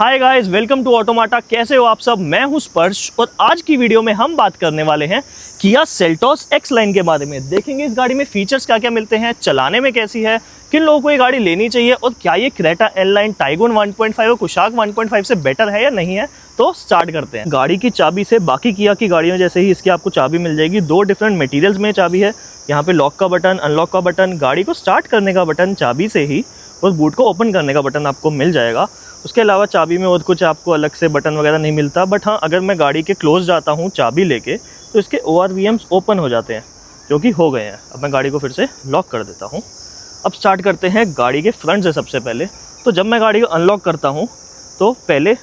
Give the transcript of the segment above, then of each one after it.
Hi guys, welcome to automata. कैसे हो आप सब? मैं हूं स्पर्श और आज की वीडियो में हम बात करने वाले हैं किया सेल्टोस एक्स लाइन के बारे में। देखेंगे इस गाड़ी में फीचर्स क्या क्या मिलते हैं, चलाने में कैसी है, किन लोगों को ये गाड़ी लेनी चाहिए और क्या ये क्रेटा एल लाइन, टाइगोन 1.5 और कुशाक 1.5 से बेटर है या नहीं है। तो स्टार्ट करते हैं। गाड़ी की चाबी से बाकी किया की गाड़ियों जैसे ही इसकी आपको चाबी मिल जाएगी। दो डिफरेंट मटेरियल्स में चाबी है। यहाँ पे लॉक का बटन, अनलॉक का बटन, गाड़ी को स्टार्ट करने का बटन चाबी से ही और बूट को ओपन करने का बटन आपको मिल जाएगा। उसके अलावा चाबी में और कुछ आपको अलग से बटन वगैरह नहीं मिलता। बट हाँ, अगर मैं गाड़ी के क्लोज जाता हूँ चाबी लेके तो इसके ORVMs ओपन हो जाते हैं, जो कि हो गए हैं। अब मैं गाड़ी को फिर से लॉक कर देता हूँ। अब स्टार्ट करते हैं गाड़ी के फ्रंट से। सबसे पहले तो जब मैं गाड़ी को अनलॉक करता हूँ तो पहले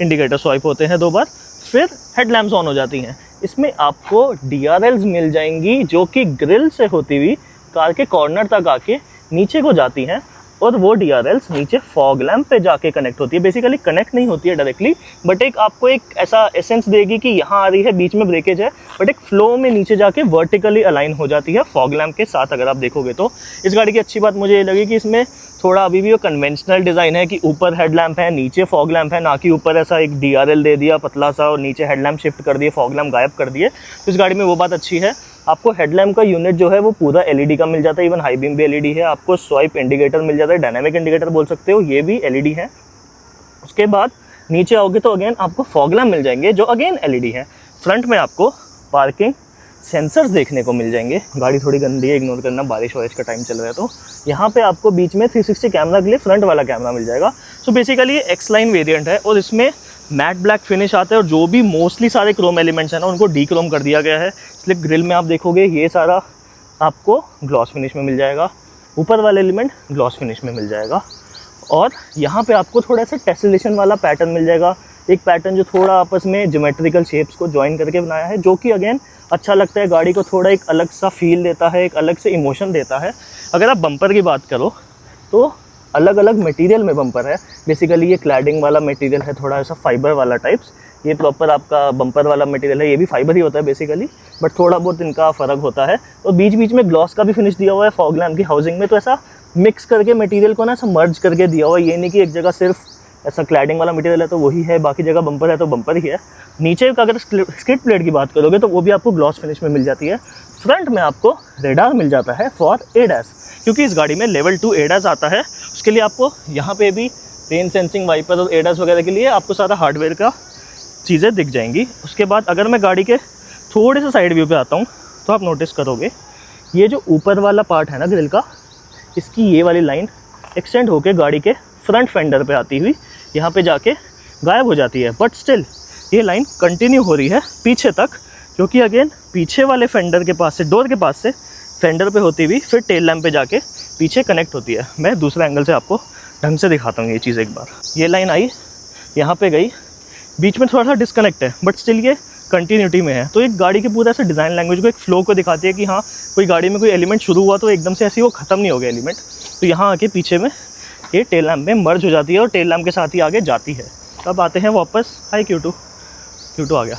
इंडिकेटर स्वाइप होते हैं 2 बार, फिर हेडलैम्प्स ऑन हो जाती हैं। इसमें आपको DRLs मिल जाएंगी जो कि ग्रिल से होती हुई कार के कॉर्नर तक आके नीचे को जाती हैं और वो DRLs नीचे फॉग लैम्प पे जाके कनेक्ट होती है। बेसिकली कनेक्ट नहीं होती है डायरेक्टली, बट एक आपको एक ऐसा एसेंस देगी कि यहाँ आ रही है, बीच में ब्रेकेज है, बट एक फ्लो में नीचे जाके वर्टिकली अलाइन हो जाती है फॉग लैम्प के साथ। अगर आप देखोगे तो इस गाड़ी की अच्छी बात मुझे ये लगी कि इसमें थोड़ा अभी भी वो कन्वेंशनल डिज़ाइन है कि ऊपर हेडलैम्प है, नीचे फॉग लैम्प है, ना कि ऊपर ऐसा एक DRL दे दिया पतला सा और नीचे हेडलैम्प शिफ्ट कर दिए, फॉग लैम्प गायब कर दिए। तो इस गाड़ी में वो बात अच्छी है। आपको हेडलैम्प का यूनिट जो है वो पूरा LED का मिल जाता है, इवन हाई बीम भी LED है। आपको स्वाइप इंडिकेटर मिल जाता है, डायनामिक इंडिकेटर बोल सकते हो, ये भी LED है। उसके बाद नीचे आओगे तो अगेन आपको फॉग लैम्प मिल जाएंगे जो अगेन LED है। फ्रंट में आपको पार्किंग सेंसर्स देखने को मिल जाएंगे। गाड़ी थोड़ी गंदी है, इग्नोर करना, बारिश वारिश का टाइम चल रहा है। तो यहाँ पे आपको बीच में 360 कैमरा के लिए फ्रंट वाला कैमरा मिल जाएगा। सो बेसिकली ये एक्स लाइन वेरिएंट है और इसमें मैट ब्लैक फिनिश आता है और जो भी मोस्टली सारे क्रोम एलिमेंट्स हैं ना उनको डी क्रोम कर दिया गया है। इसलिए ग्रिल में आप देखोगे ये सारा आपको ग्लॉस फिनिश में मिल जाएगा, ऊपर वाला एलिमेंट ग्लॉस फिनिश में मिल जाएगा। और यहाँ पे आपको थोड़ा सा टेसेलेशन वाला पैटर्न मिल जाएगा, एक पैटर्न जो थोड़ा आपस में ज्योमेट्रिकल शेप्स को ज्वाइन करके बनाया है, जो कि अगेन अच्छा लगता है। गाड़ी को थोड़ा एक अलग सा फील देता है, एक अलग से इमोशन देता है। अगर आप बम्पर की बात करो तो अलग अलग मटेरियल में बम्पर है। बेसिकली ये क्लैडिंग वाला मटेरियल है, थोड़ा ऐसा फाइबर वाला टाइप्स। ये प्रॉपर आपका बम्पर वाला मटेरियल है, ये भी फाइबर ही होता है बेसिकली, बट थोड़ा बहुत इनका फ़र्क होता है। और बीच बीच में ग्लॉस का भी फिनिश दिया हुआ है फॉग लैम्प की हाउसिंग में। तो ऐसा मिक्स करके मटेरियल को ना ऐसा मर्ज करके दिया हुआ है। ये नहीं कि एक जगह सिर्फ ऐसा क्लैडिंग वाला मटेरियल है तो वही है, बाकी जगह बम्पर है तो बम्पर ही है। नीचे का अगर स्किड प्लेट की बात करोगे तो वो भी आपको ग्लॉस फिनिश में मिल जाती है। फ्रंट में आपको रेडार मिल जाता है फॉर ADAS, क्योंकि इस गाड़ी में लेवल 2 ADAS आता है। उसके लिए आपको यहाँ पे भी रेन सेंसिंग वाइपर और ADAS वगैरह के लिए आपको सारा हार्डवेयर का चीज़ें दिख जाएंगी। उसके बाद अगर मैं गाड़ी के थोड़े से साइड व्यू पे आता हूँ तो आप नोटिस करोगे ये जो ऊपर वाला पार्ट है ना ग्रिल का, इसकी ये वाली लाइन एक्सटेंड होकर गाड़ी के फ्रंट फेंडर पे आती हुई यहाँ पे जाके गायब हो जाती है। बट स्टिल ये लाइन कंटिन्यू हो रही है पीछे तक, क्योंकि अगेन पीछे वाले फेंडर के पास से, डोर के पास से फेंडर पे होती हुई फिर टेल लैम्प पे जाके पीछे कनेक्ट होती है। मैं दूसरा एंगल से आपको ढंग से दिखाता हूँ ये चीज़ एक बार। ये लाइन आई, यहाँ पे गई, बीच में थोड़ा सा डिस्कनेक्ट है बट स्टिल ये कंटिन्यूटी में है। तो एक गाड़ी के पूरा ऐसे डिज़ाइन लैंग्वेज को, एक फ्लो को दिखाती है कि हाँ कोई गाड़ी में कोई एलिमेंट शुरू हुआ तो एकदम से ऐसे वो ख़त्म नहीं हो गया एलिमेंट। तो यहाँ आके पीछे में ये टेल लैम्प में मर्ज हो जाती है और टेल लैम्प के साथ ही आगे जाती है। अब आते हैं वापस, हाई Q2 आ गया।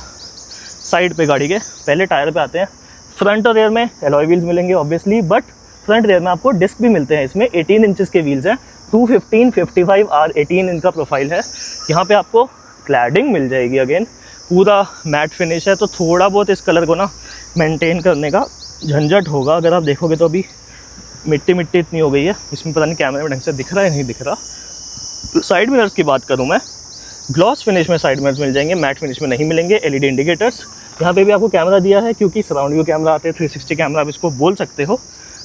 साइड पे गाड़ी के पहले टायर पे आते हैं। फ्रंट और रेयर में एलॉय व्हील्स मिलेंगे ऑब्वियसली, बट फ्रंट रेयर में आपको डिस्क भी मिलते हैं। इसमें 18 इंचेस के व्हील्स हैं, 215, 55 R18 इनका प्रोफाइल है। यहाँ पे आपको क्लैडिंग मिल जाएगी, अगेन पूरा मैट फिनिश है। तो थोड़ा बहुत इस कलर को ना मेंटेन करने का झंझट होगा। अगर आप देखोगे तो अभी मिट्टी इतनी हो गई है, इसमें पता नहीं कैमरे में ढंग से दिख रहा है नहीं दिख रहा। तो साइड मिरर्स की बात करूँ मैं, ग्लॉस फिनिश में साइड मिरर्स मिल जाएंगे, मैट फिनिश में नहीं मिलेंगे। LED इंडिकेटर्स, यहाँ पे भी आपको कैमरा दिया है क्योंकि सराउंड व्यू कैमरा आते हैं, 360 कैमरा आप इसको बोल सकते हो।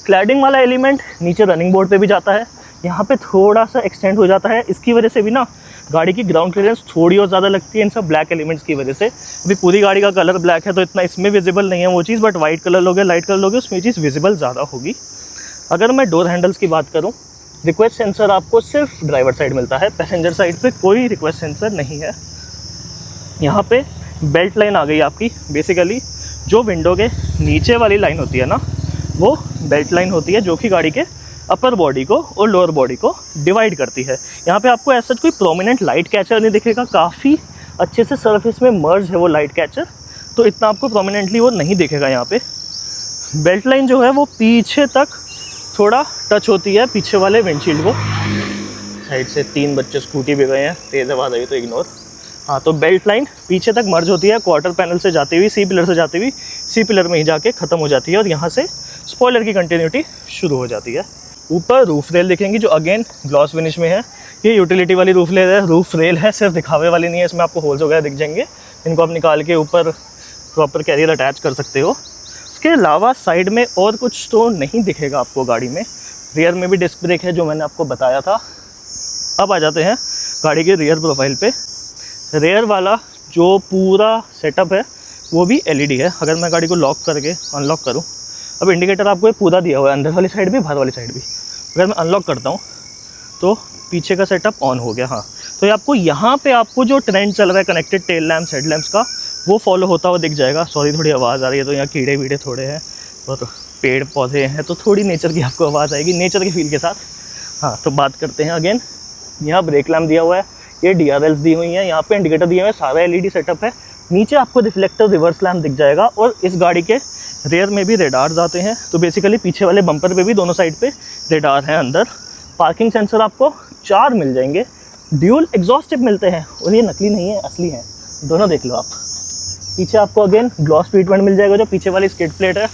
क्लैडिंग वाला एलिमेंट नीचे रनिंग बोर्ड पे भी जाता है, यहाँ पे थोड़ा सा एक्सटेंड हो जाता है। इसकी वजह से भी ना गाड़ी की ग्राउंड क्लियरेंस थोड़ी और ज़्यादा लगती है इन सब ब्लैक एलिमेंट्स की वजह से। अभी पूरी गाड़ी का कलर ब्लैक है तो इतना इसमें विजिबल नहीं है वो चीज़, बट वाइट कलर लोगे, लाइट कलर लोगे, उसमें चीज़ विजिबल ज़्यादा होगी। अगर मैं डोर हैंडल्स की बात करूँ, रिक्वेस्ट सेंसर आपको सिर्फ ड्राइवर साइड मिलता है, पैसेंजर साइड पे कोई रिक्वेस्ट सेंसर नहीं है। यहाँ पे बेल्ट लाइन आ गई आपकी। बेसिकली जो विंडो के नीचे वाली लाइन होती है ना, वो बेल्ट लाइन होती है जो कि गाड़ी के अपर बॉडी को और लोअर बॉडी को डिवाइड करती है। यहाँ पे आपको ऐसा कोई प्रोमिनेंट लाइट कैचर नहीं दिखेगा, काफ़ी अच्छे से सरफेस में मर्ज है वो लाइट कैचर, तो इतना आपको प्रोमिनेंटली वो नहीं दिखेगा। यहाँ पे बेल्ट लाइन जो है वो पीछे तक थोड़ा टच होती है पीछे वाले विंडशील्ड को। साइड से 3 बच्चे स्कूटी पे गए हैं, तेज़ आवाज़ आई तो इग्नोर। हाँ, तो बेल्ट लाइन पीछे तक मर्ज होती है, क्वार्टर पैनल से जाती हुई सी पिलर से जाती हुई सी पिलर में ही जाके ख़त्म हो जाती है और यहाँ से स्पॉइलर की कंटिन्यूटी शुरू हो जाती है। ऊपर रूफ रेल दिखेंगी जो अगेन ग्लॉस फिनिश में है। ये यूटिलिटी वाली रूफ रेल है, सिर्फ दिखावे वाली नहीं है, इसमें आपको होल्स वगैरह दिख जाएंगे, इनको आप निकाल के ऊपर प्रॉपर कैरियर अटैच कर सकते हो। इसके अलावा साइड में और कुछ तो नहीं दिखेगा आपको गाड़ी में। रियर में भी डिस्क ब्रेक है जो मैंने आपको बताया था। अब आ जाते हैं गाड़ी के रियर प्रोफाइल पे। रियर वाला जो पूरा सेटअप है वो भी एलईडी है। अगर मैं गाड़ी को लॉक करके अनलॉक करूं, अब इंडिकेटर आपको ये पूरा दिया हुआ है, अंदर वाली साइड भी बाहर वाली साइड भी। अगर मैं अनलॉक करता हूं तो पीछे का सेटअप ऑन हो गया। हाँ, तो ये आपको यहाँ पे आपको जो ट्रेंड चल रहा है connected tail lamps head lamps का, वो फॉलो होता हुआ दिख जाएगा। सॉरी, थोड़ी आवाज़ आ रही है, तो यहाँ कीड़े वीड़े थोड़े हैं और पेड़ पौधे हैं, तो थोड़ी नेचर की आपको आवाज़ आएगी, नेचर के फील के साथ। हाँ, तो बात करते हैं अगेन। यहाँ ब्रेक लैम्प दिया हुआ है, ये DRLs दी हुई हैं, यहाँ पे इंडिकेटर दिए हुए हैं, सारा LED सेटअप है। नीचे आपको रिफ्लेक्टर रिवर्स लैम्प दिख जाएगा और इस गाड़ी के रेयर में भी रेडार्स आते हैं। तो बेसिकली पीछे वाले बम्पर पे भी दोनों साइड पे रेडार हैं अंदर। पार्किंग सेंसर आपको 4 मिल जाएंगे। ड्यूल एग्जॉस्ट टिप मिलते हैं और ये नकली नहीं है, असली हैं, दोनों देख लो आप। पीछे आपको अगेन ग्लॉस ट्रीटमेंट मिल जाएगा जो पीछे वाली स्किड प्लेट है।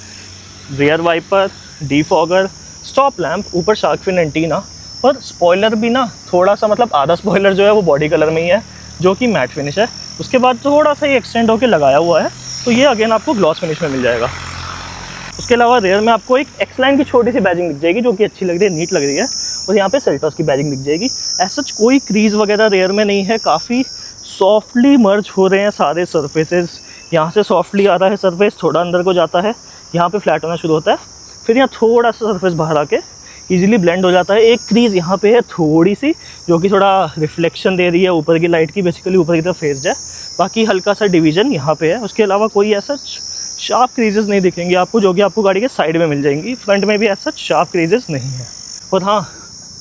Rear wiper, defogger, stop lamp, ऊपर शार्क फिन एंटीना और स्पॉइलर भी ना थोड़ा सा, मतलब आधा स्पॉइलर जो है वो बॉडी कलर में ही है जो कि मैट फिनिश है। उसके बाद थोड़ा सा ही एक्सटेंड होकर लगाया हुआ है, तो ये अगेन आपको ग्लॉस फिनिश में मिल जाएगा। उसके अलावा रेयर में आपको एक एक्स लाइन की छोटी सी बैजिंग दिख जाएगी जो कि अच्छी लग रही है, नीट लग रही है, और यहाँ पे सेल्टॉस की बैजिंग दिख जाएगी। ऐसा कोई क्रीज वगैरह रेयर में नहीं है, काफ़ी सॉफ्टली मर्ज हो रहे हैं सारे सर्फेसेस। यहाँ से सॉफ्टली आ रहा है सरफेस, थोड़ा अंदर को जाता है, यहाँ पे फ्लैट होना शुरू होता है, फिर यहाँ थोड़ा सा सरफेस बाहर आके इजीली ब्लेंड हो जाता है। एक क्रीज़ यहाँ पे है थोड़ी सी जो कि थोड़ा रिफ्लेक्शन दे रही है ऊपर की लाइट की, बेसिकली ऊपर की तरफ फेस्ड है, बाकी हल्का सा डिवीजन यहाँ पे है। उसके अलावा कोई ऐसा शार्प क्रीजेस नहीं दिखेंगे आपको, जो कि आपको गाड़ी के साइड में मिल जाएंगी। फ्रंट में भी ऐसा शार्प क्रीजेस नहीं है। और हाँ,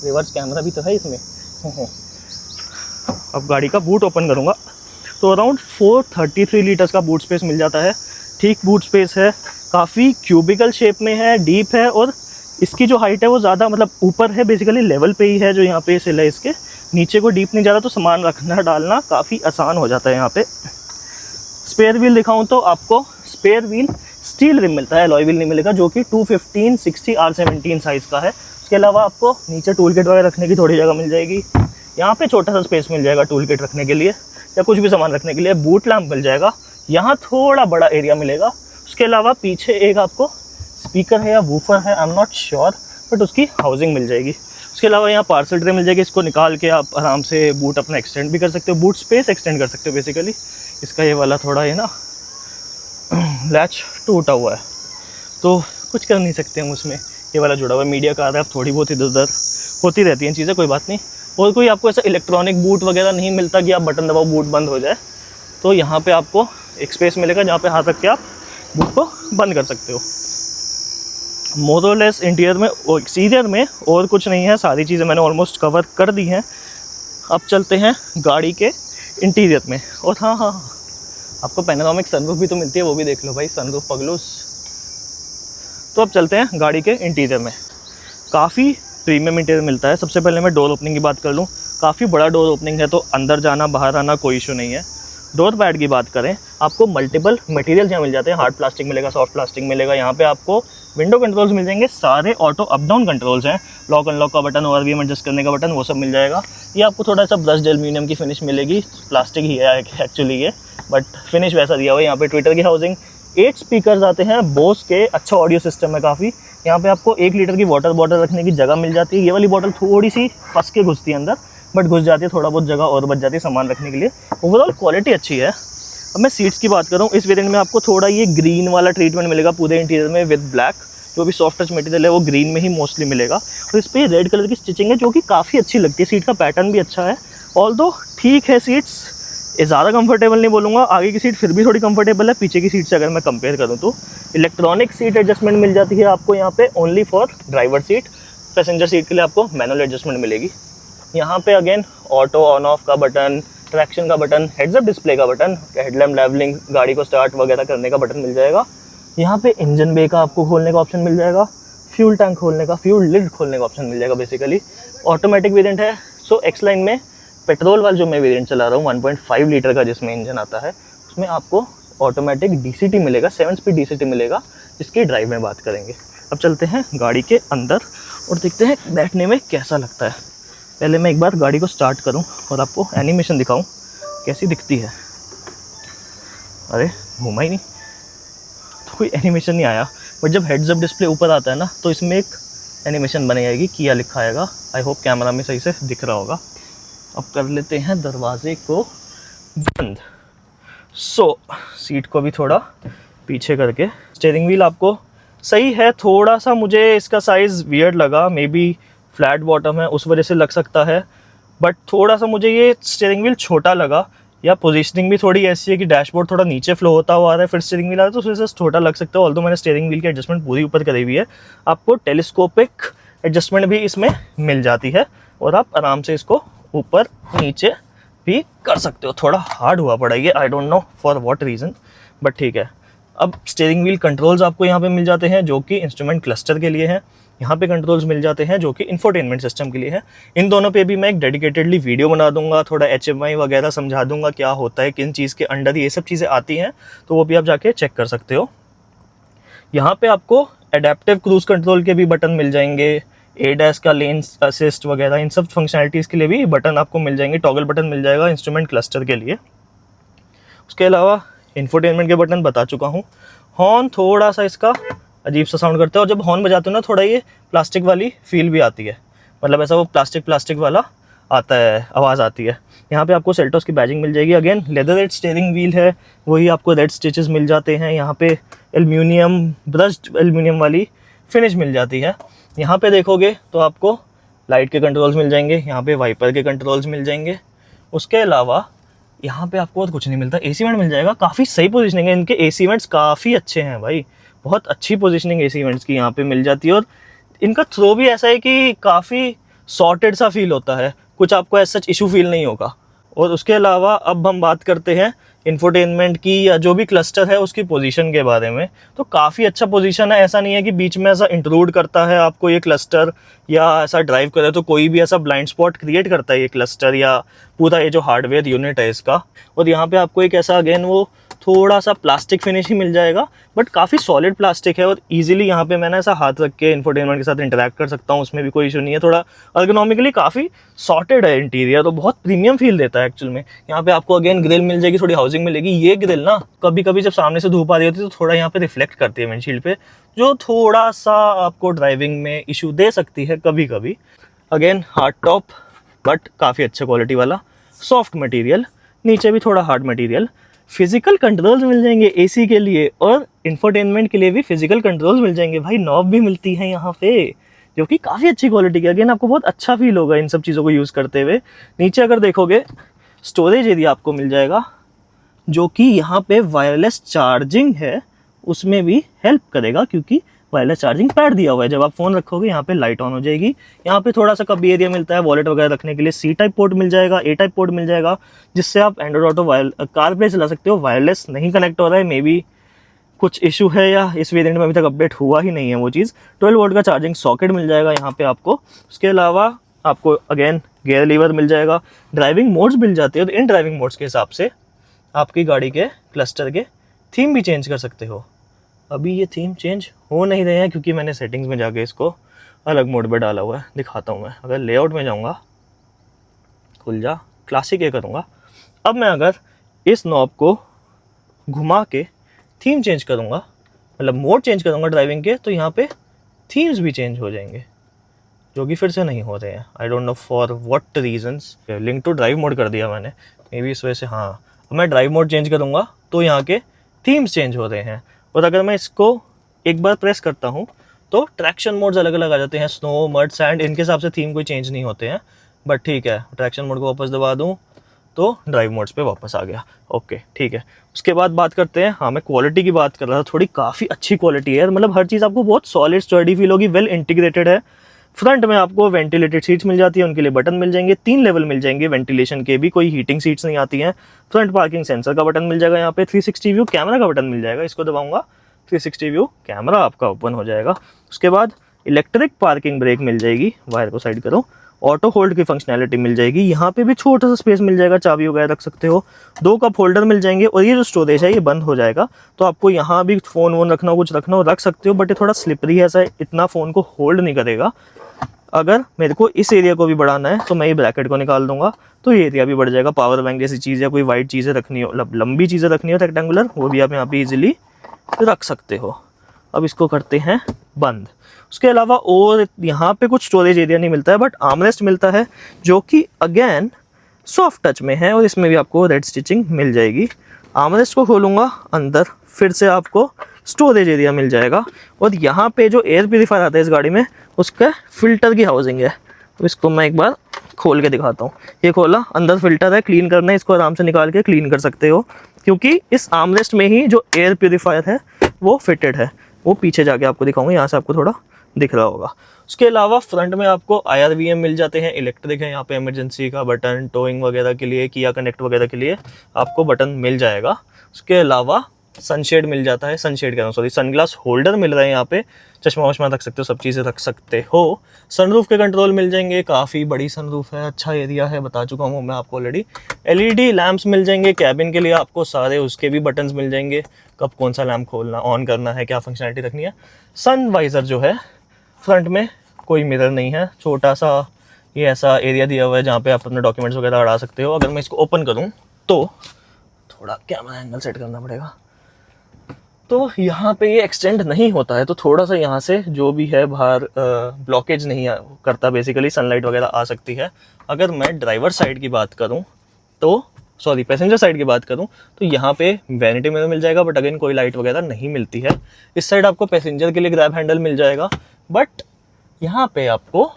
रिवर्स कैमरा भी तो है इसमें। अब गाड़ी का बूट ओपन करूँगा तो अराउंड 433 लीटर्स का बूट स्पेस मिल जाता है। ठीक बूट स्पेस है, काफ़ी क्यूबिकल शेप में है, डीप है, और इसकी जो हाइट है वो ज़्यादा, मतलब ऊपर है, बेसिकली लेवल पे ही है जो यहाँ पे सिल है इसके, नीचे को डीप नहीं जा रहा, तो सामान रखना डालना काफ़ी आसान हो जाता है यहाँ पे। स्पेयर व्हील दिखाऊँ तो आपको स्पेयर व्हील स्टील रिम मिलता है, अलॉय व्हील नहीं मिलेगा, जो कि 215/60 R17 साइज़ का है। उसके अलावा आपको नीचे टूल किट वगैरह रखने की थोड़ी जगह मिल जाएगी। यहाँ पे छोटा सा स्पेस मिल जाएगा टूल किट रखने के लिए या कुछ भी सामान रखने के लिए। बूट लैम्प मिल जाएगा, यहाँ थोड़ा बड़ा एरिया मिलेगा। उसके अलावा पीछे एक आपको स्पीकर है या वूफर है, I am not sure, but उसकी हाउसिंग मिल जाएगी। उसके अलावा यहाँ पार्सल ट्रे मिल जाएगी, इसको निकाल के आप आराम से बूट अपना एक्सटेंड भी कर सकते हो, बूट स्पेस एक्सटेंड कर सकते हो बेसिकली। इसका ये वाला थोड़ा ये ना लैच टूटा हुआ है तो कुछ कर नहीं सकते हम उसमें, ये वाला जुड़ा हुआ है। मीडिया कार है, अब थोड़ी बहुत इधर उधर होती रहती हैं चीज़ें, कोई बात नहीं। और कोई आपको ऐसा इलेक्ट्रॉनिक बूट वगैरह नहीं मिलता कि आप बटन दबाओ बूट बंद हो जाए, तो यहाँ पे आपको एक स्पेस मिलेगा जहाँ पे हाथ रख के आप बूट को बंद कर सकते हो। मोरलेस इंटीरियर में और एक्सटीरियर में और कुछ नहीं है, सारी चीज़ें मैंने ऑलमोस्ट कवर कर दी हैं। अब चलते हैं गाड़ी के इंटीरियर में। और हाँ, आपको पैनोरामिक सनरूफ भी तो मिलती है, वो भी देख लो भाई, सनरूफ पगलूस। तो अब चलते हैं गाड़ी के इंटीरियर में। काफ़ी प्रीमियम इंटीरियर मिलता है। सबसे पहले मैं डोर ओपनिंग की बात कर लूँ, काफ़ी बड़ा डोर ओपनिंग है, तो अंदर जाना बाहर आना कोई इशू नहीं है। डोर पैड की बात करें, आपको मल्टीपल मटेरियल यहाँ मिल जाते हैं, हार्ड प्लास्टिक मिलेगा, सॉफ्ट प्लास्टिक मिलेगा। यहाँ पे आपको विंडो कंट्रोल्स मिल जाएंगे, सारे ऑटो अप डाउन कंट्रोल्स हैं, लॉक अनलॉक का बटन, ओआरवीएम एडजस्ट करने का बटन, वो सब मिल जाएगा। ये आपको थोड़ा सा ब्रश्ड एल्यूमिनियम की फिनिश मिलेगी, प्लास्टिक ही है एक्चुअली ये, बट फिनिश वैसा दिया हुआ है। यहाँ पे ट्विटर की हाउसिंग, 8 स्पीकर्स आते हैं बोस के, अच्छा ऑडियो सिस्टम है काफ़ी। यहाँ पे आपको 1 लीटर की वाटर बॉटल रखने की जगह मिल जाती है। ये वाली बॉटल थोड़ी सी फंस के घुसती है अंदर, बट घुस जाती है, थोड़ा बहुत जगह और बच जाती है सामान रखने के लिए। ओवरऑल क्वालिटी अच्छी है। अब मैं सीट्स की बात करूँ, इस वेरिएंट में आपको थोड़ा ये ग्रीन वाला ट्रीटमेंट मिलेगा पूरे इंटीरियर में विद ब्लैक, जो भी सॉफ्ट टच मटेरियल है वो ग्रीन में ही मोस्टली मिलेगा। और इस पर रेड कलर की स्टिचिंग है जो कि काफ़ी अच्छी लगती है, सीट का पैटर्न भी अच्छा है। ऑल्दो ठीक है, सीट्स ज़्यादा कंफर्टेबल नहीं बोलूँगा, आगे की सीट फिर भी थोड़ी कंफर्टेबल है, पीछे की सीट से अगर मैं कंपेयर करूँ तो। इलेक्ट्रॉनिक सीट एडजस्टमेंट मिल जाती है आपको यहाँ पे only for driver seat, passenger seat के लिए आपको मैनुअल एडजस्टमेंट मिलेगी। यहाँ पे अगेन ऑटो ऑन ऑफ का बटन, ट्रैक्शन का बटन, हेड्स अप डिस्प्ले का बटन, हेडलैम्प लेवलिंग, गाड़ी को स्टार्ट वगैरह करने का बटन मिल जाएगा। यहाँ पे इंजन बे का आपको खोलने का ऑप्शन मिल जाएगा, फ्यूल टैंक खोलने का, फ्यूल लिड खोलने का ऑप्शन मिल जाएगा। बेसिकली ऑटोमेटिक वेरिएंट है, सो एक्स लाइन में पेट्रोल वाला जो मैं वेरिएंट चला रहा हूँ 1.5 लीटर का जिसमें इंजन आता है, उसमें आपको ऑटोमेटिक DCT मिलेगा, 7 स्पीड DCT मिलेगा, जिसकी ड्राइव में बात करेंगे। अब चलते हैं गाड़ी के अंदर और देखते हैं बैठने में कैसा लगता है। पहले मैं एक बार गाड़ी को स्टार्ट करूं और आपको एनिमेशन दिखाऊं कैसी दिखती है। अरे घूमा ही नहीं, तो कोई एनिमेशन नहीं आया, बट जब हेड्स अप डिस्प्ले ऊपर आता है ना तो इसमें एक एनिमेशन बन जाएगी, किया लिखा आएगा। आई होप कैमरा में सही से दिख रहा होगा। अब कर लेते हैं दरवाजे को बंद। सीट को भी थोड़ा पीछे करके, स्टीयरिंग व्हील आपको सही है, थोड़ा सा मुझे इसका साइज़ वियर्ड लगा, मे बी फ्लैट बॉटम है उस वजह से लग सकता है, बट थोड़ा सा मुझे ये स्टीयरिंग व्हील छोटा लगा, या पोजीशनिंग भी थोड़ी ऐसी है कि डैशबोर्ड थोड़ा नीचे फ्लो होता हुआ आ रहा है, फिर स्टीयरिंग व्हील आ रहा है, तो उस वजह से छोटा लग सकता है। ऑल्दो मैंने स्टीयरिंग व्हील की एडजस्टमेंट पूरी ऊपर करी हुई है, आपको टेलीस्कोपिक एडजस्टमेंट भी इसमें मिल जाती है और आप आराम से इसको ऊपर नीचे भी कर सकते हो। थोड़ा हार्ड हुआ पड़ा ये, आई don't know for what reason, but ठीक है। अब स्टीयरिंग व्हील कंट्रोल्स आपको यहाँ पे मिल जाते हैं जो कि इंस्ट्रूमेंट क्लस्टर के लिए हैं, यहाँ पे कंट्रोल्स मिल जाते हैं जो कि इंफोटेनमेंट सिस्टम के लिए है। इन दोनों पे भी मैं एक डेडिकेटेडली वीडियो बना दूंगा, थोड़ा HMI वगैरह समझा दूंगा क्या होता है, किन चीज़ के अंडर ये सब चीज़ें आती हैं, तो वो भी आप जाके चेक कर सकते हो। यहाँ पे आपको एडेप्टिव क्रूज कंट्रोल के भी बटन मिल जाएंगे, ADAS का लेन असिस्ट वगैरह, इन सब फंक्शनैलिटीज़ के लिए भी बटन आपको मिल जाएंगे, टॉगल बटन मिल जाएगा इंस्ट्रूमेंट क्लस्टर के लिए। उसके अलावा इंफोटेनमेंट के बटन बता चुका हूँ। हॉर्न थोड़ा सा इसका अजीब सा साउंड करता है, और जब हॉर्न बजाते हो ना थोड़ा ये प्लास्टिक वाली फील भी आती है, मतलब ऐसा वो प्लास्टिक वाला आता है, आवाज़ आती है। यहाँ पे आपको सेल्टोस की बैजिंग मिल जाएगी, again leather red steering wheel है, वही आपको रेड स्टिचेस मिल जाते हैं। यहाँ पे एल्यूमिनियम ब्रश्ड एल्यूमिनियम वाली फिनिश मिल जाती है। यहाँ पे देखोगे तो आपको लाइट के कंट्रोल्स मिल जाएंगे, यहाँ पे वाइपर के कंट्रोल्स मिल जाएंगे। उसके अलावा यहाँ पे आपको और कुछ नहीं मिलता। AC वेंट मिल जाएगा, काफ़ी सही पोजीशनिंग है इनके, AC वेंट्स काफ़ी अच्छे हैं भाई, बहुत अच्छी पोजीशनिंग AC वेंट्स की यहाँ पे मिल जाती है। और इनका थ्रो भी ऐसा है कि काफ़ी सॉर्टेड सा फील होता है, कुछ आपको ऐसा सच इशू फील नहीं होगा। और उसके अलावा अब हम बात करते हैं इंफोटेनमेंट की या जो भी क्लस्टर है उसकी पोजीशन के बारे में, तो काफ़ी अच्छा पोजीशन है। ऐसा नहीं है कि बीच में ऐसा इंट्रूड करता है आपको ये क्लस्टर, या ऐसा ड्राइव करे तो कोई भी ऐसा ब्लाइंड स्पॉट क्रिएट करता है ये क्लस्टर या पूरा ये जो हार्डवेयर यूनिट है इसका। और यहाँ पे आपको एक ऐसा अगेन वो थोड़ा सा प्लास्टिक फिनिश ही मिल जाएगा, बट काफ़ी सॉलिड प्लास्टिक है, और इजीली यहाँ पे मैंने ऐसा हाथ रख के इंफोटेनमेंट के साथ इंटरैक्ट कर सकता हूँ, उसमें भी कोई इशू नहीं है। थोड़ा अर्गोनॉमिकली काफ़ी सॉर्टेड है इंटीरियर, तो बहुत प्रीमियम फील देता है एक्चुअल में। यहाँ पे आपको अगेन ग्रिल मिल जाएगी, थोड़ी हाउसिंग मिलेगी। ये ग्रिल ना कभी कभी जब सामने से धूप आ रही होती है तो थोड़ा यहाँ पे रिफ्लेक्ट करती है विंडशील्ड पे, जो थोड़ा सा आपको ड्राइविंग में इशू दे सकती है कभी कभी। अगेन हार्ड टॉप, बट काफ़ी अच्छे क्वालिटी वाला, सॉफ्ट मटेरियल, नीचे भी थोड़ा हार्ड मटेरियल। फिजिकल कंट्रोल्स मिल जाएंगे AC के लिए, और इंफोटेनमेंट के लिए भी फिजिकल कंट्रोल्स मिल जाएंगे भाई। नॉब भी मिलती है यहाँ पे जो कि काफ़ी अच्छी क्वालिटी की, अगेन आपको बहुत अच्छा फील होगा इन सब चीज़ों को यूज़ करते हुए। नीचे अगर देखोगे स्टोरेज एरिया आपको मिल जाएगा, जो कि यहाँ पे वायरलेस चार्जिंग है उसमें भी हेल्प करेगा, क्योंकि वायरलेस चार्जिंग पैड दिया हुआ है। जब आप फ़ोन रखोगे यहाँ पे लाइट ऑन हो जाएगी। यहाँ पे थोड़ा सा कभी एरिया मिलता है वॉलेट वगैरह रखने के लिए, C टाइप पोर्ट मिल जाएगा, A टाइप पोर्ट मिल जाएगा, जिससे आप एंड्रॉइड ऑटो कारप्ले चला सकते हो। वायरलेस नहीं कनेक्ट हो रहा है, मे बी कुछ इशू है या इस वेरिएंट में अभी तक अपडेट हुआ ही नहीं है वो चीज़। 12 वोल्ट का चार्जिंग सॉकेट मिल जाएगा यहाँ पे आपको। उसके अलावा आपको अगेन गियर लीवर मिल जाएगा, ड्राइविंग मोड्स मिल जाते हैं, तो इन ड्राइविंग मोड्स के हिसाब से आपकी गाड़ी के क्लस्टर के थीम भी चेंज कर सकते हो। अभी ये थीम चेंज हो नहीं रहे हैं क्योंकि मैंने सेटिंग्स में जाके इसको अलग मोड पे डाला हुआ है, दिखाता हूँ मैं। अगर लेआउट में जाऊँगा, खुल जा, क्लासिक ये करूँगा। अब मैं अगर इस नॉब को घुमा के थीम चेंज करूँगा, मतलब मोड चेंज करूँगा ड्राइविंग के, तो यहाँ पे थीम्स भी चेंज हो जाएंगे, जो कि फिर से नहीं हो रहे हैं। I don't know for what reasons. Link to drive mode कर दिया मैंने, मे बी इस वजह से। हाँ, अब मैं ड्राइव मोड चेंज करूँगा तो यहाँ के थीम्स चेंज हो रहे हैं। और अगर मैं इसको एक बार प्रेस करता हूँ तो ट्रैक्शन मोड्स अलग अलग आ जाते हैं, स्नो, मड, सैंड, इनके हिसाब से थीम कोई चेंज नहीं होते हैं। बट ठीक है, ट्रैक्शन मोड को वापस दबा दूँ तो ड्राइव मोड्स पे वापस आ गया। ओके ठीक है। उसके बाद बात करते हैं, हाँ मैं क्वालिटी की बात कर रहा था, थोड़ी काफ़ी अच्छी क्वालिटी है, मतलब हर चीज़ आपको बहुत सॉलिड स्टर्डी फील होगी, वेल इंटीग्रेटेड है। फ्रंट में आपको वेंटिलेटेड सीट्स मिल जाती है, उनके लिए बटन मिल जाएंगे, 3 लेवल मिल जाएंगे वेंटिलेशन के भी, कोई हीटिंग सीट्स नहीं आती हैं। फ्रंट पार्किंग सेंसर का बटन मिल जाएगा, यहाँ पे 360 व्यू कैमरा का बटन मिल जाएगा, इसको दबाऊंगा 360 व्यू कैमरा आपका ओपन हो जाएगा। उसके बाद इलेक्ट्रिक पार्किंग ब्रेक मिल जाएगी, वायर को साइड करो। ऑटो होल्ड की फंक्शनैलिटी मिल जाएगी। यहाँ पे भी छोटा सा स्पेस मिल जाएगा, चाबी वगैरह रख सकते हो। 2 कप होल्डर मिल जाएंगे और ये जो स्टोरेज है ये बंद हो जाएगा, तो आपको यहाँ भी फ़ोन वोन रखना हो, कुछ रखना हो रख सकते हो, बट ये थोड़ा स्लिपरी है, ऐसा इतना फ़ोन को होल्ड नहीं करेगा। अगर मेरे को इस एरिया को भी बढ़ाना है तो मैं ये ब्रैकेट को निकाल दूंगा, तो ये एरिया भी बढ़ जाएगा। पावर बैंक जैसी चीज़ या कोई वाइट चीज़ें रखनी हो, लंबी चीज़ें रखनी हो रेक्टेंगुलर, वो भी आप यहाँ पे इजीली रख सकते हो। अब इसको करते हैं बंद। उसके अलावा और यहाँ पे कुछ स्टोरेज एरिया नहीं मिलता है, बट आर्मरेस्ट मिलता है जो कि अगेन सॉफ्ट टच में है और इसमें भी आपको रेड स्टिचिंग मिल जाएगी। आर्मरेस्ट को खोलूँगा, अंदर फिर से आपको स्टोरेज एरिया मिल जाएगा और यहाँ पे जो एयर प्यूरीफायर आता है इस गाड़ी में, उसका फ़िल्टर की हाउसिंग है। तो इसको मैं एक बार खोल के दिखाता हूँ। ये खोला, अंदर फ़िल्टर है, क्लीन करना है, इसको आराम से निकाल के क्लीन कर सकते हो, क्योंकि इस आर्मरेस्ट में ही जो एयर प्यूरीफायर है वो फिटेड है। वो पीछे जाके आपको दिखाऊंगा, यहाँ से आपको थोड़ा दिख रहा होगा। उसके अलावा फ्रंट में आपको IRVM मिल जाते हैं, इलेक्ट्रिक है, यहाँ पे इमरजेंसी का बटन, टोइंग वगैरह के लिए, किया कनेक्ट वगैरह के लिए आपको बटन मिल जाएगा। उसके अलावा सनशेड मिल जाता है, सनशेड कह रहा हूँ सॉरी, सनग्लास होल्डर मिल रहे हैं यहाँ पे, चश्मा वश्मा रख सकते हो, सब चीज़ें रख सकते हो। सनरूफ के कंट्रोल मिल जाएंगे, काफ़ी बड़ी सनरूफ है, अच्छा एरिया है, बता चुका हूँ मैं आपको ऑलरेडी। LED लैंप्स मिल जाएंगे, कैबिन के लिए आपको सारे उसके भी बटन्स मिल जाएंगे, कब कौन सा लैंप खोलना ऑन करना है, क्या फंक्शनैलिटी रखनी है। सन वाइज़र जो है, फ्रंट में कोई मिरर नहीं है, छोटा सा ये ऐसा एरिया दिया हुआ है जहाँ पे आप अपने डॉक्यूमेंट्स वगैरह अड़ा सकते हो। अगर मैं इसको ओपन करूँ तो थोड़ा कैमरा एंगल सेट करना पड़ेगा, तो यहाँ पे ये एक्सटेंड नहीं होता है, तो थोड़ा सा यहाँ से जो भी है बाहर ब्लॉकेज नहीं करता, बेसिकली सनलाइट वगैरह आ सकती है। अगर मैं ड्राइवर साइड की बात करूँ तो सॉरी पैसेंजर साइड की बात करूँ तो यहाँ पे वैनिटी मिरर मिल जाएगा, बट अगेन कोई लाइट वगैरह नहीं मिलती है। इस साइड आपको पैसेंजर के लिए ग्रैब हैंडल मिल जाएगा, बट यहाँ पे आपको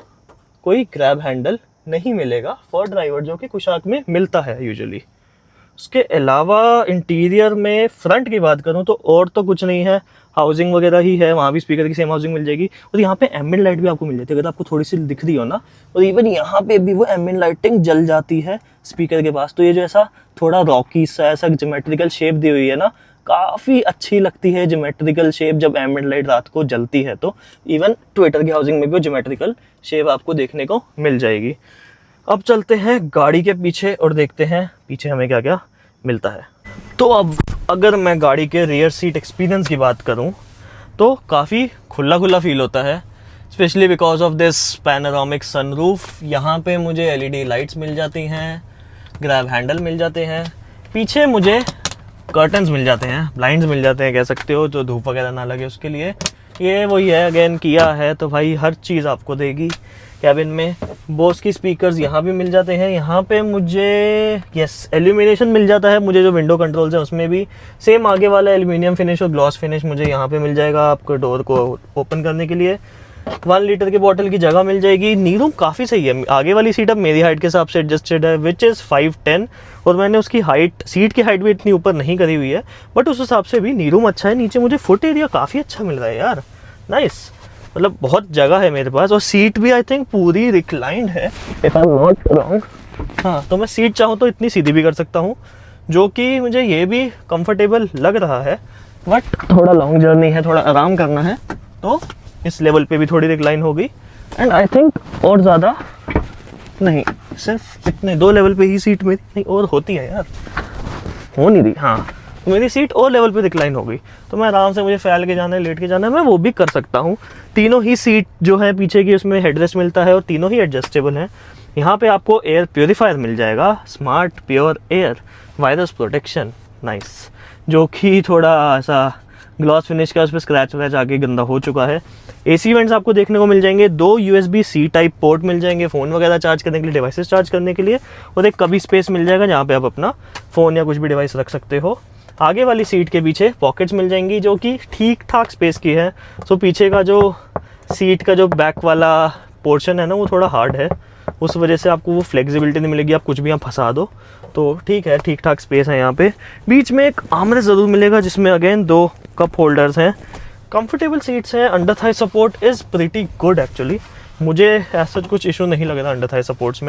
कोई ग्रैब हैंडल नहीं मिलेगा फॉर ड्राइवर, जो कि कुशाक में मिलता है यूजुअली। उसके अलावा इंटीरियर में फ्रंट की बात करूं तो और तो कुछ नहीं है, हाउसिंग वगैरह ही है, वहाँ भी स्पीकर की सेम हाउसिंग मिल जाएगी और यहाँ पे एम्बिएंट लाइट भी आपको मिल जाती है, अगर आपको थोड़ी सी दिख रही हो ना, और इवन यहाँ पे भी वो एम्बिएंट लाइटिंग जल जाती है स्पीकर के पास। तो ये जो ऐसा थोड़ा रॉकी सा ऐसा ज्योमेट्रिकल शेप दी हुई है ना, काफ़ी अच्छी लगती है ज्योमेट्रिकल शेप जब एम्बिएंट लाइट रात को जलती है। तो इवन ट्विटर की हाउसिंग में भी वो ज्योमेट्रिकल शेप आपको देखने को मिल जाएगी। अब चलते हैं गाड़ी के पीछे और देखते हैं पीछे हमें क्या क्या मिलता है। तो अब अगर मैं गाड़ी के रियर सीट एक्सपीरियंस की बात करूं तो काफ़ी खुला खुला फील होता है, specially because of this panoramic sunroof. यहाँ पे मुझे LED लाइट्स मिल जाती हैं, ग्रैब हैंडल मिल जाते हैं, पीछे मुझे कर्टन्स मिल जाते हैं, ब्लाइंड्स मिल जाते हैं कह सकते हो, जो धूप वगैरह ना लगे उसके लिए। ये वही है, अगेन किया है तो भाई हर चीज़ आपको देगी। कैबिन में बोस की स्पीकर्स यहाँ भी मिल जाते हैं। यहाँ पे मुझे एल्यूमिनेशन मिल जाता है, मुझे जो विंडो कंट्रोल्स है उसमें भी सेम आगे वाला एल्यूमिनियम फिनिश और ग्लॉस फिनिश मुझे यहाँ पे मिल जाएगा आपको डोर को ओपन करने के लिए। 1 लीटर की बोतल की जगह मिल जाएगी। नी रूम काफ़ी सही है, आगे वाली सीट अब मेरी हाइट के हिसाब से एडजस्टेड है, विच इज़ 5'10", और मैंने उसकी हाइट, सीट की हाइट भी इतनी ऊपर नहीं करी हुई है, बट उस हिसाब से भी नी रूम अच्छा है। नीचे मुझे फुट एरिया काफ़ी अच्छा मिल रहा है यार, नाइस, मतलब बहुत जगह है मेरे पास। और सीट भी आई थिंक पूरी रिक्लाइंड है if I am not wrong. हाँ, तो मैं सीट चाहूँ तो इतनी सीधी भी कर सकता हूँ, जो कि मुझे ये भी कंफर्टेबल लग रहा है। बट थोड़ा लॉन्ग जर्नी है, थोड़ा आराम करना है, तो इस लेवल पे भी थोड़ी रिक्लाइन होगी। एंड आई थिंक और ज़्यादा नहीं, सिर्फ इतने 2 लेवल पे ही सीट मेरी नहीं और होती है यार, हो नहीं रही। हाँ, तो मेरी सीट और लेवल पे रिक्लाइन हो गई, तो मैं आराम से, मुझे फैल के जाना है, लेट के जाना है, मैं वो भी कर सकता हूँ। तीनों ही सीट जो है पीछे की उसमें हेडरेस्ट मिलता है और तीनों ही एडजस्टेबल हैं। यहाँ पे आपको एयर प्योरीफायर मिल जाएगा, smart pure air virus protection, nice, जो कि थोड़ा ऐसा ग्लॉस फिनिश का, उस पर स्क्रैच वैच आके गंदा हो चुका है। AC वेंट्स आपको देखने को मिल जाएंगे, 2 USB-C टाइप पोर्ट मिल जाएंगे फ़ोन वगैरह चार्ज करने के लिए, डिवाइसेस चार्ज करने के लिए, और एक कभी स्पेस मिल जाएगा जहाँ पे आप अपना फ़ोन या कुछ भी डिवाइस रख सकते हो। आगे वाली सीट के पीछे पॉकेट्स मिल जाएंगी, जो कि ठीक ठाक स्पेस की है। सो पीछे का जो सीट का जो बैक वाला पोर्शन है ना, वो थोड़ा हार्ड है, उस वजह से आपको वो फ्लेक्सिबिलिटी नहीं मिलेगी, आप कुछ भी यहाँ फंसा दो, तो ठीक है, ठीक ठाक स्पेस है यहाँ पे। बीच में एक आर्मरेस्ट ज़रूर मिलेगा, जिसमें अगेन 2 कप होल्डर्स हैं, कंफर्टेबल सीट्स हैं। Under Thai support is pretty good actually, मुझे ऐसा कुछ इशू नहीं लग रहा अंडर थाई सपोर्ट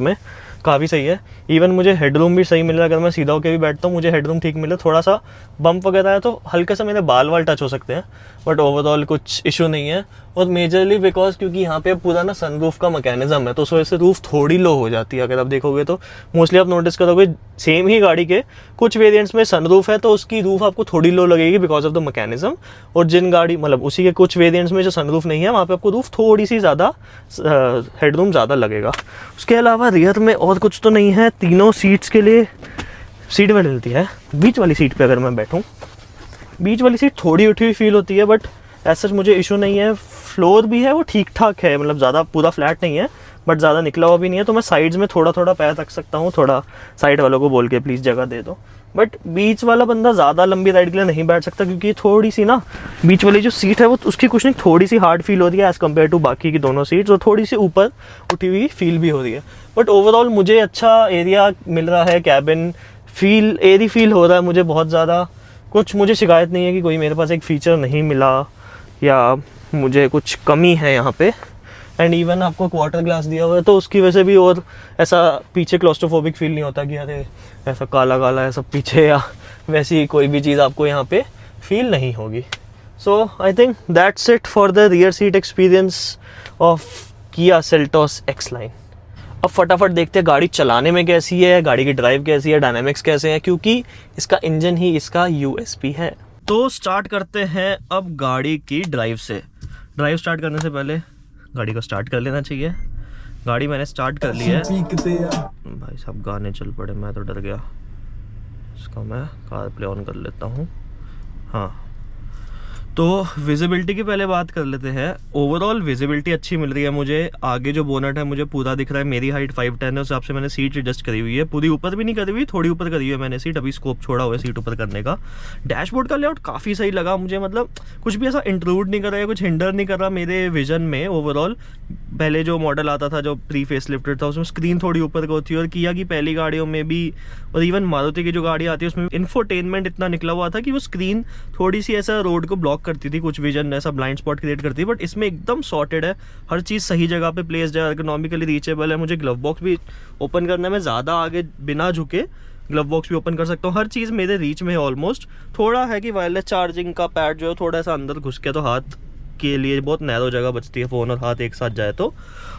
में। काफ़ी सही है। इवन मुझे हेडरूम भी सही मिल रहा है, अगर मैं सीधा होकर भी बैठता हूँ मुझे हेडरूम ठीक मिले। थोड़ा सा बम्प वगैरह है तो हल्का सा मेरे बाल वाल टच हो सकते हैं, बट ओवरऑल कुछ इशू नहीं है। और मेजरली बिकॉज क्योंकि यहाँ पे पूरा ना सनरूफ का मैकेनिज्म है, तो उस वजह से रूफ थोड़ी लो हो जाती है। अगर आप देखोगे तो मोस्टली आप नोटिस करोगे सेम ही गाड़ी के कुछ वेरिएंट्स में सनरूफ है तो उसकी रूफ आपको थोड़ी लो लगेगी बिकॉज ऑफ द मैकेनिज्म, और जिन गाड़ी मतलब उसी के कुछ वेरिएंट्स में जो सनरूफ नहीं है वहाँ पे आपको रूफ थोड़ी सी ज़्यादा हेडरूम ज़्यादा लगेगा। उसके अलावा रियर में और कुछ तो नहीं है। तीनों सीट्स के लिए सीट बेल्ट मिलती है। बीच वाली सीट पे अगर मैं बैठूं, बीच वाली सीट थोड़ी उठी हुई फील होती है, बट ऐसा मुझे इशू नहीं है। फ्लोर भी है वो ठीक ठाक है, मतलब ज़्यादा पूरा फ्लैट नहीं है बट ज़्यादा निकला हुआ भी नहीं है, तो मैं साइड्स में थोड़ा थोड़ा पैर रख सकता हूँ। थोड़ा साइड वालों को बोल के प्लीज़ जगह दे दो। बट बीच वाला बंदा ज़्यादा लंबी राइड के लिए नहीं बैठ सकता, क्योंकि थोड़ी सी ना बीच वाली जो सीट है वो उसकी कुछ नहीं थोड़ी सी हार्ड फील हो रही है एज़ कम्पेयर टू बाकी की दोनों सीट्स, और थोड़ी सी ऊपर उठी हुई फील भी हो रही है। बट ओवरऑल मुझे अच्छा एरिया मिल रहा है, कैबिन फील एरी फील हो रहा है मुझे बहुत ज़्यादा। कुछ मुझे शिकायत नहीं है कि कोई मेरे पास एक फ़ीचर नहीं मिला या मुझे कुछ कमी है यहाँ पे। एंड इवन आपको क्वार्टर ग्लास दिया हुआ है तो उसकी वजह से भी और ऐसा पीछे क्लोस्ट्रोफोबिक फील नहीं होता कि अरे ऐसा काला काला है सब पीछे, या वैसी कोई भी चीज़ आपको यहाँ पे फील नहीं होगी। So I think that's it for the rear seat experience of Kia Seltos X line. अब फटाफट देखते हैं गाड़ी चलाने में कैसी है, गाड़ी की ड्राइव कैसी है, डायनामिक्स कैसे हैं, क्योंकि इसका इंजन ही इसका यूएसपी है। तो स्टार्ट करते हैं अब गाड़ी की ड्राइव से। ड्राइव स्टार्ट करने से पहले गाड़ी को स्टार्ट कर लेना चाहिए। गाड़ी मैंने स्टार्ट कर ली है। भाई साहब गाने चल पड़े, मैं तो डर गया। इसका मैं कार प्ले ऑन कर लेता हूँ। हाँ, तो विजिबिलिटी की पहले बात कर लेते हैं। ओवरऑल विजिबिलिटी अच्छी मिल रही है मुझे। आगे जो बोनट है मुझे पूरा दिख रहा है। मेरी हाइट 5'10" है, उस हिसाब से मैंने सीट एडजस्ट करी हुई है। पूरी ऊपर भी नहीं करी हुई, थोड़ी ऊपर करी हुई है मैंने सीट। अभी स्कोप छोड़ा हुआ है सीट ऊपर करने का। डैशबोर्ड का लेआउट काफ़ी सही लगा मुझे, मतलब कुछ भी ऐसा इंट्रूड नहीं कर रहा है, कुछ हिंडर नहीं कर रहा मेरे विजन में। ओवरऑल पहले जो मॉडल आता था जो प्री फेस लिफ्टेड था उसमें स्क्रीन थोड़ी ऊपर को होती है, और किया की पहली गाड़ियों में भी और इवन मारुति की जो गाड़ी आती है उसमें इंफोटेनमेंट इतना निकला हुआ था कि वो स्क्रीन थोड़ी सी ऐसा रोड को ब्लॉक करती थी, कुछ विजन ऐसा ब्लाइंड स्पॉट क्रिएट करती है। बट इसमें एकदम सॉर्टेड है, हर चीज़ सही जगह पे प्लेस्ड है, इकोनॉमिकली रीचेबल है। मुझे ग्लव बॉक्स भी ओपन करने में ज़्यादा आगे बिना झुके ग्लव बॉक्स भी ओपन कर सकता हूँ। हर चीज़ मेरे रीच में है ऑलमोस्ट। थोड़ा है कि वायरलेस चार्जिंग का पैड जो है थोड़ा सा अंदर घुस के तो हाथ के लिए बहुत नैरो जगह बचती है फ़ोन और हाथ एक साथ जाए तो।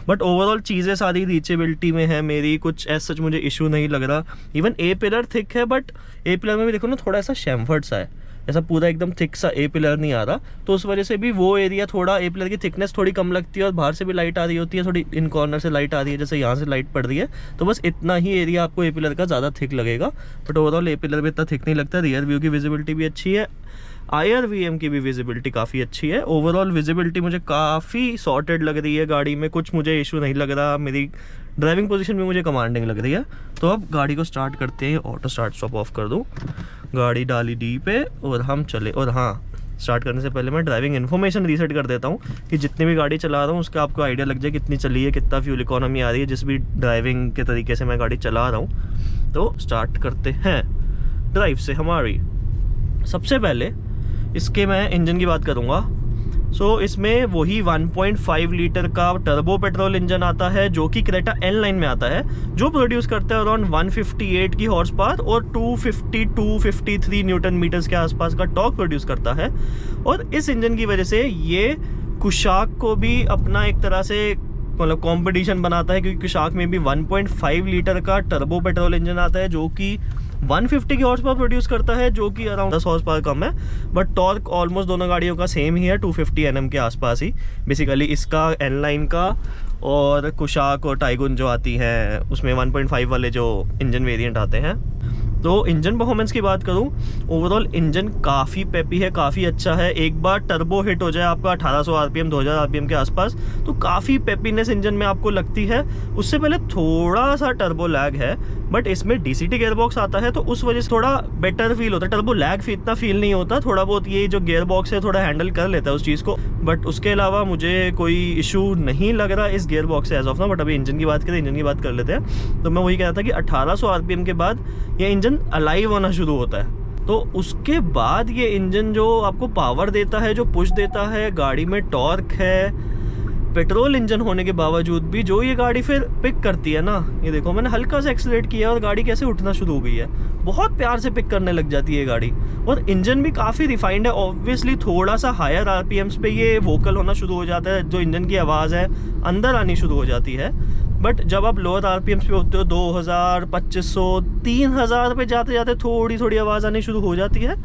बट ओवरऑल चीज़ें सारी रीचेबिलिटी में है मेरी, कुछ ऐसा सच मुझे इशू नहीं लग रहा। इवन ए पिलर थिक है, बट ए पिलर में भी देखो ना थोड़ा सा शैम्फर्ड सा है, ऐसा पूरा एकदम थिक सा ए पिलर नहीं आ रहा, तो उस वजह से भी वो एरिया थोड़ा ए पिलर की थिकनेस थोड़ी कम लगती है, और बाहर से भी लाइट आ रही होती है, थोड़ी इन कॉर्नर से लाइट आ रही है, जैसे यहाँ से लाइट पड़ रही है, तो बस इतना ही एरिया आपको ए पिलर का ज़्यादा थिक लगेगा। बट ओवरऑल ए पिलर भी इतना थिक नहीं लगता। रियर व्यू की विजिबिलिटी भी अच्छी है, IRVM की भी विजिबिलिटी काफ़ी अच्छी है। ओवरऑल विजिबिलिटी मुझे काफ़ी सॉर्टेड लग रही है गाड़ी में, कुछ मुझे इशू नहीं लग रहा। मेरी ड्राइविंग पोजीशन भी मुझे कमांडिंग लग रही है। तो अब गाड़ी को स्टार्ट करते हैं। ऑटो स्टार्ट स्टॉप ऑफ कर दूँ, गाड़ी डाली डी पे और हम चले। और हाँ, स्टार्ट करने से पहले मैं ड्राइविंग इन्फॉर्मेशन रीसेट कर देता हूँ कि जितनी भी गाड़ी चला रहा हूँ उसका आपको आइडिया लग जाए कितनी चली है, कितना फ्यूल इकोनॉमी आ रही है जिस भी ड्राइविंग के तरीके से मैं गाड़ी चला रहा हूँ। तो स्टार्ट करते हैं ड्राइव से हमारी। सबसे पहले इसके मैं इंजन की बात करूँगा। सो इसमें वही 1.5 लीटर का टर्बो पेट्रोल इंजन आता है जो कि क्रेटा एन लाइन में आता है, जो प्रोड्यूस करता है अराउंड 158 की हॉर्स पावर और 253 न्यूटन मीटर्स के आसपास का टॉर्क प्रोड्यूस करता है। और इस इंजन की वजह से ये कुशाक को भी अपना एक तरह से मतलब कंपटीशन बनाता है, क्योंकि कुशाक में भी 1.5 लीटर का टर्बो पेट्रोल इंजन आता है जो कि 150 की हॉर्स पावर प्रोड्यूस करता है, जो कि अराउंड 10 हॉर्स पावर कम है। बट टॉर्क ऑलमोस्ट दोनों गाड़ियों का सेम ही है, 250 Nm के आसपास ही बेसिकली इसका एन लाइन का। और कुशाक और टाइगुन जो आती हैं उसमें 1.5 वाले जो इंजन वेरिएंट आते हैं। तो इंजन परफॉर्मेंस की बात करूं, ओवरऑल इंजन काफ़ी पेपी है, काफ़ी अच्छा है। एक बार टर्बो हिट हो जाए आपका 1800 RPM 2000 RPM के आसपास, तो काफ़ी पेपीनेस इंजन में आपको लगती है। उससे पहले थोड़ा सा टर्बो लैग है, बट इसमें DCT गेयरबॉक्स आता है तो उस वजह से थोड़ा बेटर फील होता है। टर्बो लैग इतना फील नहीं होता, थोड़ा बहुत ये जो गेयरबॉक्स है थोड़ा हैंडल कर लेता है उस चीज़ को। बट उसके अलावा मुझे कोई इशू नहीं लग रहा इस गेयरबॉक्स से एज ऑफ ना। बट अभी इंजन की बात करें, इंजन की बात कर लेते हैं। तो मैं वही कह रहा था कि 1800 RPM के बाद ये इंजन अलाइव होना शुरू होता है। तो उसके बाद ये इंजन जो आपको पावर देता है, जो पुश देता है, गाड़ी में टॉर्क है, पेट्रोल इंजन होने के बावजूद भी जो ये गाड़ी फिर पिक करती है ना, ये देखो मैंने हल्का सा एक्सीलरेट किया और गाड़ी कैसे उठना शुरू हो गई है। बहुत प्यार से पिक करने लग जाती है ये गाड़ी। और इंजन भी काफ़ी रिफाइंड है। ऑब्वियसली थोड़ा सा हायर आरपीएम्स पे ये वोकल होना शुरू हो जाता है, जो इंजन की आवाज़ है अंदर आनी शुरू हो जाती है। बट जब आप लोअर आरपीएम्स पे होते हो 2000, 2500, 3000 पे जाते जाते थोड़ी थोड़ी आवाज़ आनी शुरू हो जाती है।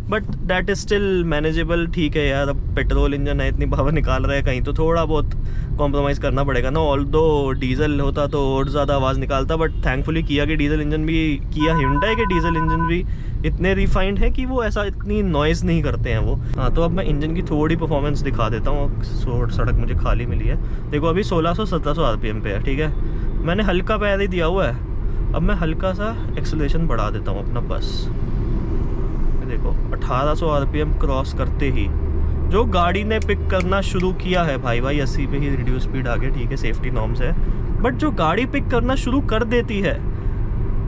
But that is still manageable. ठीक है यार, अब पेट्रोल इंजन है, इतनी पावर निकाल रहा है, कहीं तो थोड़ा बहुत कॉम्प्रोमाइज़ करना पड़ेगा ना। ऑल्दो डीजल होता तो और ज़्यादा आवाज़ निकालता, बट थैंकफुली किया कि डीजल इंजन भी, किया Hyundai के डीजल इंजन भी इतने रिफाइंड है कि वो ऐसा इतनी नॉइज़ नहीं करते हैं वो। हाँ, तो अब मैं इंजन की थोड़ी परफॉर्मेंस दिखा देता हूँ। सड़क मुझे खाली मिली है, देखो अभी 1600-1700 आरपीएम पे है। ठीक है, मैंने हल्का पैर ही दिया हुआ है। अब मैं हल्का सा एक्सेलरेशन बढ़ा देता हूँ अपना, बस देखो 1800 आरपीएम क्रॉस करते ही जो गाड़ी ने पिक करना शुरू किया है, भाई 80 पे ही रिड्यूस स्पीड आ गया। ठीक है, सेफ्टी नॉर्म्स है, बट जो गाड़ी पिक करना शुरू कर देती है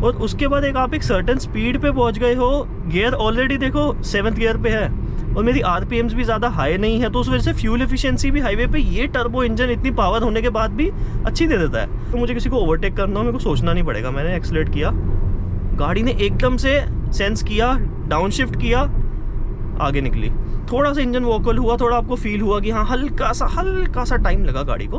और उसके बाद आप एक सर्टेन स्पीड पे पहुंच गए हो, गियर ऑलरेडी देखो 7th गियर पे है और मेरी आरपीएम्स भी ज़्यादा हाई नहीं है, तो उस वजह से फ्यूल एफिशिएंसी भी हाईवे पे ये टर्बो इंजन इतनी पावर होने के बाद भी अच्छी दे देता है। तो मुझे किसी को ओवरटेक करना हो, मेरे को सोचना नहीं पड़ेगा। मैंने एक्सीलरेट किया, गाड़ी ने एकदम से सेंस किया, डाउन शिफ्ट किया, आगे निकली। थोड़ा सा इंजन वोकल हुआ, थोड़ा आपको फील हुआ कि हाँ हल्का सा टाइम लगा गाड़ी को,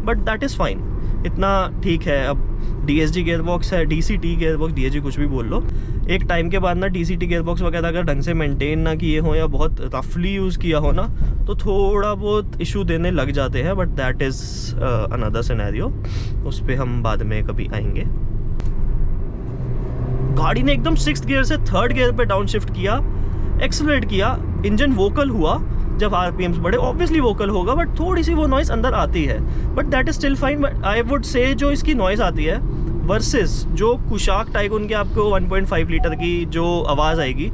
बट दैट इज़ फाइन, इतना ठीक है। अब DSG गियरबॉक्स है, DCT गियरबॉक्स, DSG कुछ भी बोल लो। एक टाइम के बाद ना DCT गियरबॉक्स वगैरह अगर ढंग से मेंटेन ना किए हो या बहुत रफली यूज़ किया हो ना, तो थोड़ा बहुत इशू देने लग जाते हैं, but that is another scenario, उस पर हम बाद में कभी आएंगे। गाड़ी ने एकदम 6th गियर से 3rd गियर पे डाउन शिफ्ट किया, एक्सेलरेट किया, इंजन वोकल हुआ। जब आरपीएम्स बढ़े ऑब्वियसली वोकल होगा, बट थोड़ी सी वो नॉइज़ अंदर आती है, but that is still fine. But I would से जो इसकी नॉइज़ आती है वर्सेस जो कुशाक टाइगुन के आपको 1.5 लीटर की जो आवाज़ आएगी,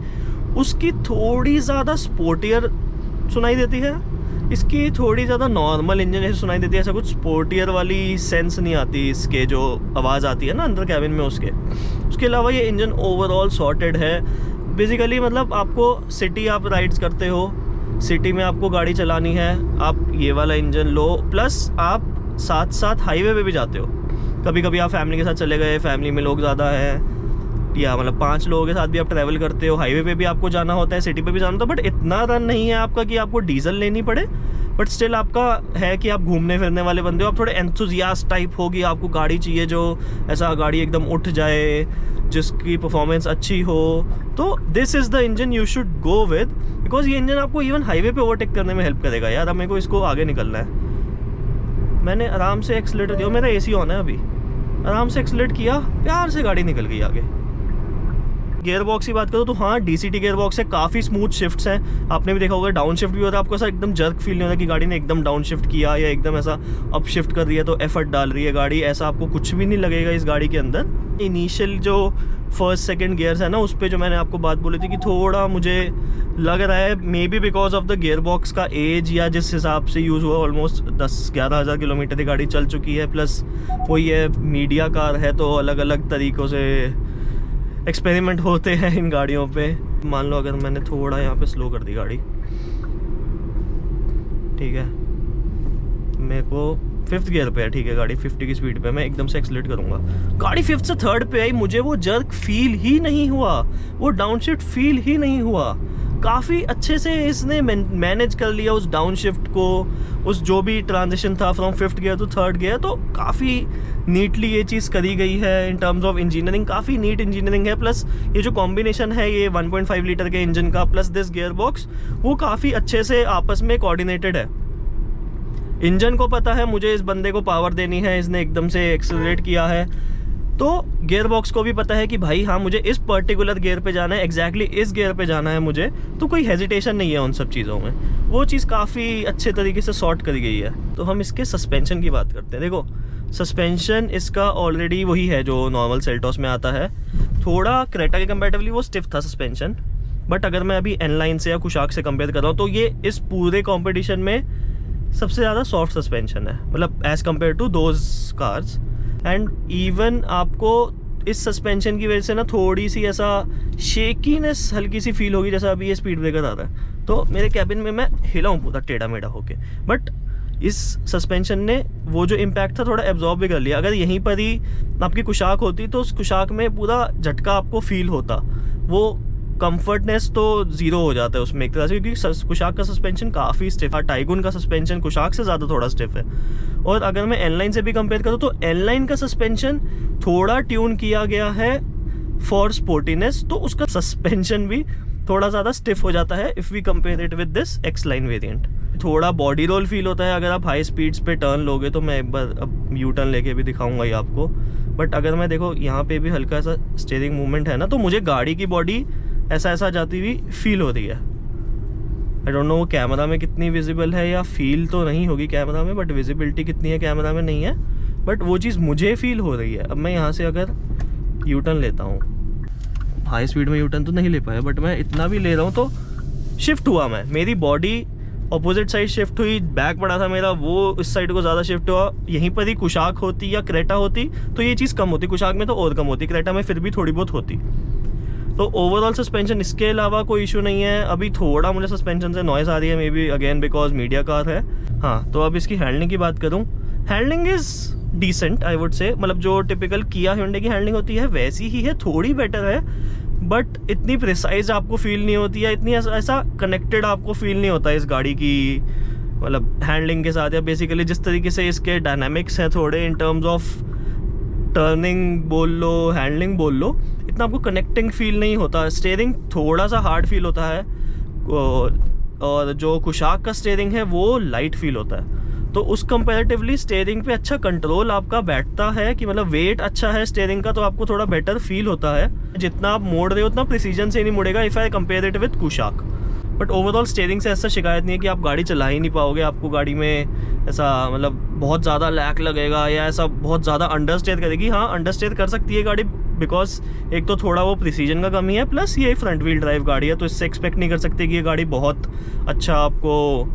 उसकी थोड़ी ज़्यादा स्पोर्टियर सुनाई देती है, इसकी थोड़ी ज़्यादा नॉर्मल इंजन जैसे सुनाई देती है। ऐसा कुछ स्पोर्टियर वाली सेंस नहीं आती इसके जो आवाज़ आती है ना अंदर कैबिन में उसके अलावा ये इंजन ओवरऑल सॉर्टेड है। बेसिकली मतलब आपको सिटी आप राइड्स करते हो, सिटी में आपको गाड़ी चलानी है, आप ये वाला इंजन लो, प्लस आप साथ साथ हाईवे पे भी जाते हो। कभी कभी आप फैमिली के साथ चले गए, फैमिली में लोग ज़्यादा हैं, या मतलब 5 लोगों के साथ भी आप ट्रैवल करते हो, हाईवे पे भी आपको जाना होता है, सिटी पे भी जाना होता है, बट इतना रन नहीं है आपका कि आपको डीजल लेनी पड़े। बट स्टिल आपका है कि आप घूमने फिरने वाले बंदे हो, आप थोड़े एंथुजियास्ट टाइप होगी, आपको गाड़ी चाहिए जो ऐसा गाड़ी एकदम उठ जाए, जिसकी परफॉर्मेंस अच्छी हो। तो this is the engine you should go with, because ये इंजन आपको इवन हाईवे पे ओवरटेक करने में हेल्प करेगा। यार अब मेरे को इसको आगे निकलना है, मैंने आराम से एक्सीलरेटर दिया, मेरा AC ऑन है अभी, आराम से एक्सीलरेट किया, प्यार से गाड़ी निकल गई आगे। गियर बॉक्स की बात करो तो हाँ, DCT गियर बॉक्स है, काफ़ी स्मूथ शिफ्ट्स हैं। आपने भी देखा होगा डाउन शिफ्ट भी होता है, आपको ऐसा एकदम जर्क फील नहीं होता कि गाड़ी ने एकदम डाउन शिफ्ट किया या एकदम ऐसा अप शिफ्ट कर रही है तो एफर्ट डाल रही है गाड़ी, ऐसा आपको कुछ भी नहीं लगेगा इस गाड़ी के अंदर। इनिशियल जो 1st 2nd गियर्स है ना, उस पर जो मैंने आपको बात बोली थी कि थोड़ा मुझे लग रहा है may be because of the gear box का एज, या जिस हिसाब से यूज़ हुआ, ऑलमोस्ट 10-11 हज़ार किलोमीटर की गाड़ी चल चुकी है, प्लस वही है मीडिया कार है, तो अलग अलग तरीक़ों से एक्सपेरिमेंट होते हैं इन गाड़ियों पे। मान लो अगर मैंने थोड़ा यहाँ पे स्लो कर दी गाड़ी, ठीक है, मेरे को 5th गियर पे है, ठीक है, गाड़ी 50 की स्पीड पे, मैं एकदम से एक्सीलरेट करूँगा, गाड़ी 5th से 3rd पे आई, मुझे वो जर्क फील ही नहीं हुआ, वो डाउन शिफ्ट फील ही नहीं हुआ। काफ़ी अच्छे से इसने मैनेज कर लिया उस डाउन शिफ्ट को, उस जो भी ट्रांजिशन था from 5th gear to 3rd gear, तो काफ़ी नीटली ये चीज़ करी गई है। इन टर्म्स ऑफ इंजीनियरिंग काफ़ी नीट इंजीनियरिंग है, प्लस ये जो कॉम्बिनेशन है ये 1.5 लीटर के इंजन का प्लस दिस गियर बॉक्स, वो काफ़ी अच्छे से आपस में कोऑर्डिनेटेड है। इंजन को पता है मुझे इस बंदे को पावर देनी है, इसने एकदम से एक्सेलरेट किया है, तो गियर बॉक्स को भी पता है कि भाई हाँ मुझे इस पर्टिकुलर गियर पे जाना है, एग्जैक्टली इस गियर पे जाना है मुझे, तो कोई हेजिटेशन नहीं है उन सब चीज़ों में। वो चीज़ काफ़ी अच्छे तरीके से सॉर्ट करी गई है। तो हम इसके सस्पेंशन की बात करते हैं। देखो सस्पेंशन इसका ऑलरेडी वही है जो नॉर्मल सेल्टॉस में आता है, थोड़ा क्रेटा के कंपैरेटिवली वो स्टिफ था सस्पेंशन, बट अगर मैं अभी N-line से या कुशाक से कंपेयर कर रहा हूँ तो ये इस पूरे कॉम्पिटिशन में सबसे ज़्यादा सॉफ्ट सस्पेंशन है, मतलब as compare to those cars. And even आपको इस सस्पेंशन की वजह से ना थोड़ी सी ऐसा शेकीनेस हल्की सी फील होगी, जैसा अभी ये स्पीड ब्रेकर आ रहा है तो मेरे कैबिन में मैं हिला हूँ पूरा टेढ़ा मेढ़ा होके, बट इस सस्पेंशन ने वो जो इम्पैक्ट था थोड़ा एब्जॉर्ब भी कर लिया। अगर यहीं पर ही आपकी कुशाक होती तो उस कुशाक में पूरा झटका आपको फील होता, वो कंफर्टनेस तो ज़ीरो हो जाता है उसमें एक तरह से, क्योंकि कुशाक का सस्पेंशन काफ़ी स्टिफ है। टाइगुन का सस्पेंशन कुशाक से ज़्यादा थोड़ा स्टिफ है। और अगर मैं एनलाइन से भी कंपेयर करूँ तो एनलाइन का सस्पेंशन थोड़ा ट्यून किया गया है फॉर स्पोर्टीनेस, तो उसका सस्पेंशन भी थोड़ा ज़्यादा स्टिफ हो जाता है if we compare it with this X line variant. थोड़ा बॉडी रोल फील होता है अगर आप हाई स्पीड्स पे टर्न लोगे तो। मैं एक बार अब यू टर्न लेके भी दिखाऊंगा ये आपको। बट अगर मैं देखो यहाँ पे भी हल्का सा स्टीयरिंग मूवमेंट है ना, तो मुझे गाड़ी की बॉडी ऐसा जाती हुई फील हो रही है। आई डोंट नो वो कैमरा में कितनी विजिबल है, या फील तो नहीं होगी कैमरा में, बट विजिबिलिटी कितनी है कैमरा में नहीं है, बट वो चीज़ मुझे फील हो रही है। अब मैं यहाँ से अगर यू टर्न लेता हूँ, हाई स्पीड में यू टर्न तो नहीं ले पाया, बट मैं इतना भी ले रहा हूँ तो शिफ्ट हुआ, मैं मेरी बॉडी अपोजिट साइड शिफ्ट हुई, बैक पड़ा था मेरा वो इस साइड को ज़्यादा शिफ्ट हुआ। यहीं पर ही कुशाक होती या क्रेटा होती तो ये चीज़ कम होती, कुशाक में तो और कम होती, क्रेटा में फिर भी थोड़ी बहुत होती। तो ओवरऑल सस्पेंशन इसके अलावा कोई इशू नहीं है। अभी थोड़ा मुझे सस्पेंशन से नॉइज़ आ रही है, maybe again because media car है। हाँ, तो अब इसकी हैंडलिंग की बात करूँ, handling is decent I would say, मतलब जो टिपिकल किया hyundai की हैंडलिंग होती है वैसी ही है, थोड़ी बेटर है, बट इतनी प्रिसाइज आपको फील नहीं होती है, इतनी ऐसा कनेक्टेड आपको फील नहीं होता इस गाड़ी की मतलब हैंडलिंग के साथ। या बेसिकली जिस तरीके से इसके डायनामिक्स हैं थोड़े इन टर्म्स ऑफ टर्निंग बोल लो, हैंडलिंग बोल लो, इतना आपको कनेक्टिंग फील नहीं होता। स्टीयरिंग थोड़ा सा हार्ड फील होता है, और जो कुशाक का स्टीयरिंग है वो लाइट फील होता है। तो उस कंपैरेटिवली स्टीयरिंग पे अच्छा कंट्रोल आपका बैठता है, कि मतलब वेट अच्छा है स्टीयरिंग का, तो आपको थोड़ा बेटर फील होता है। जितना आप मोड़ रहे हो उतना प्रिसीजन से नहीं मुड़ेगा if I compare it with Kushaq. But overall steering से ऐसा शिकायत नहीं है कि आप गाड़ी चला ही नहीं पाओगे, आपको गाड़ी में ऐसा मतलब बहुत ज़्यादा लैग लगेगा या ऐसा बहुत ज़्यादा अंडर स्टेयर करेगी। हाँ, अंडर स्टेयर कर सकती है गाड़ी, बिकॉज एक तो थोड़ा वो प्रिसीजन का कमी है, प्लस ये फ्रंट व्हील ड्राइव गाड़ी है, तो इससे एक्सपेक्ट नहीं कर सकते कि ये गाड़ी बहुत अच्छा आपको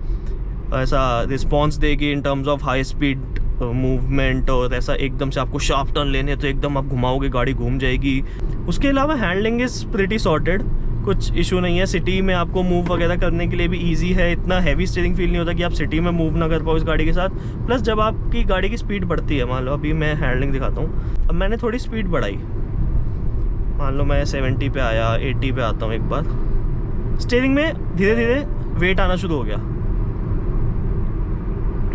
ऐसा रिस्पॉन्स देगी in terms of high speed movement, और ऐसा एकदम से आपको शार्प टर्न लेने तो एकदम आप घुमाओगे गाड़ी घूम जाएगी। उसके अलावा हैंडलिंग इज़ प्रिटी सॉर्टेड, कुछ इशू नहीं है। सिटी में आपको मूव वगैरह करने के लिए भी इजी है, इतना हैवी स्टीयरिंग फील नहीं होता कि आप सिटी में मूव ना कर पाओ इस गाड़ी के साथ। प्लस जब आपकी गाड़ी की स्पीड बढ़ती है, मान लो अभी मैं हैंडलिंग दिखाता हूँ, अब मैंने थोड़ी स्पीड बढ़ाई, मान लो मैं 70 पे आया, 80 पे आता हूँ एक बार, स्टीयरिंग में धीरे धीरे वेट आना शुरू हो गया।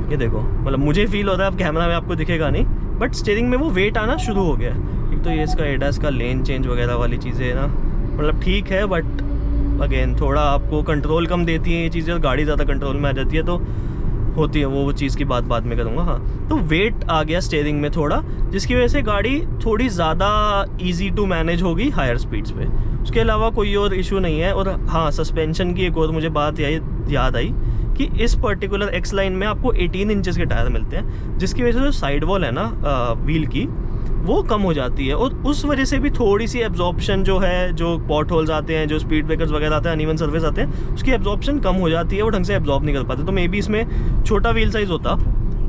ये देखो, मतलब मुझे फील होता है, अब कैमरा में आपको दिखेगा नहीं, बट स्टीयरिंग में वो वेट आना शुरू हो गया। एक तो ये इसका एडास का लेन चेंज वगैरह वाली चीज़ें ना, मतलब ठीक है, बट अगेन थोड़ा आपको कंट्रोल कम देती है ये चीज़ें, और गाड़ी ज़्यादा कंट्रोल में आ जाती है तो होती है वो चीज़ की बात बाद में करूँगा। हाँ, तो वेट आ गया स्टीयरिंग में थोड़ा, जिसकी वजह से गाड़ी थोड़ी ज़्यादा ईजी टू मैनेज होगी हायर स्पीड्स पे। उसके अलावा कोई और इशू नहीं है। और हाँ, सस्पेंशन की एक और मुझे बात याद आई कि इस पर्टिकुलर एक्स लाइन में आपको 18 इंचेस के टायर मिलते हैं, जिसकी वजह से जो साइड वॉल है ना व्हील की, वो कम हो जाती है, और उस वजह से भी थोड़ी सी एब्जॉर्प्शन जो है, जो पॉट होल्स आते हैं, जो स्पीड ब्रेकर्स वगैरह आते हैं, अनइवन सर्विस आते हैं, उसकी एब्जॉर्प्शन कम हो जाती है, वो ढंग से एब्जॉर्ब नहीं कर पाते। तो मे बी इसमें छोटा व्हील साइज़ होता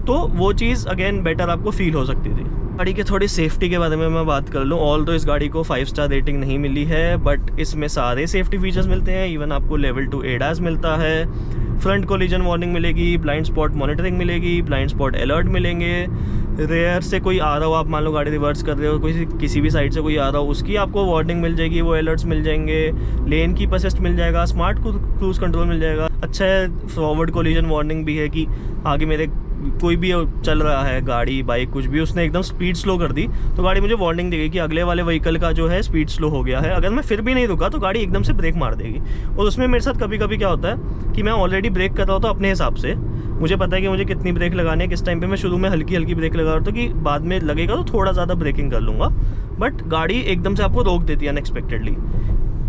तो वो चीज़ अगेन बेटर आपको फील हो सकती थी। गाड़ी के थोड़ी सेफ्टी के बारे में मैं बात कर लूँ, ऑल तो इस गाड़ी को 5 स्टार रेटिंग नहीं मिली है, बट इसमें सारे सेफ्टी फीचर्स मिलते हैं। इवन आपको लेवल 2 एडास मिलता है, फ्रंट कोलिजन वार्निंग मिलेगी, ब्लाइंड स्पॉट मॉनिटरिंग मिलेगी, ब्लाइंड स्पॉट अलर्ट मिलेंगे, रेयर से कोई आ रहा हो, आप मान लो गाड़ी रिवर्स कर रहे हो, कोई किसी भी साइड से कोई आ रहा हो, उसकी आपको वार्निंग मिल जाएगी, वो अलर्ट्स मिल जाएंगे, लेन की असिस्ट मिल जाएगा, स्मार्ट क्रूज कंट्रोल मिल जाएगा। अच्छा है, फॉरवर्ड कोलिजन वार्निंग भी है कि आगे मेरे कोई भी चल रहा है गाड़ी, बाइक, कुछ भी, उसने एकदम स्पीड स्लो कर दी तो गाड़ी मुझे वार्निंग देगी कि अगले वाले व्हीकल का जो है स्पीड स्लो हो गया है। अगर मैं फिर भी नहीं रुका तो गाड़ी एकदम से ब्रेक मार देगी। और उसमें मेरे साथ कभी कभी क्या होता है कि मैं ऑलरेडी ब्रेक कर रहा होता हूँ अपने हिसाब से, मुझे पता है कि मुझे कितनी ब्रेक लगानी है, किस टाइम पे मैं शुरू में हल्की हल्की ब्रेक लगा रहा था कि बाद में लगेगा तो थोड़ा ज़्यादा ब्रेकिंग कर लूँगा, बट गाड़ी एकदम से आपको रोक देती है अनएक्सपेक्टेडली।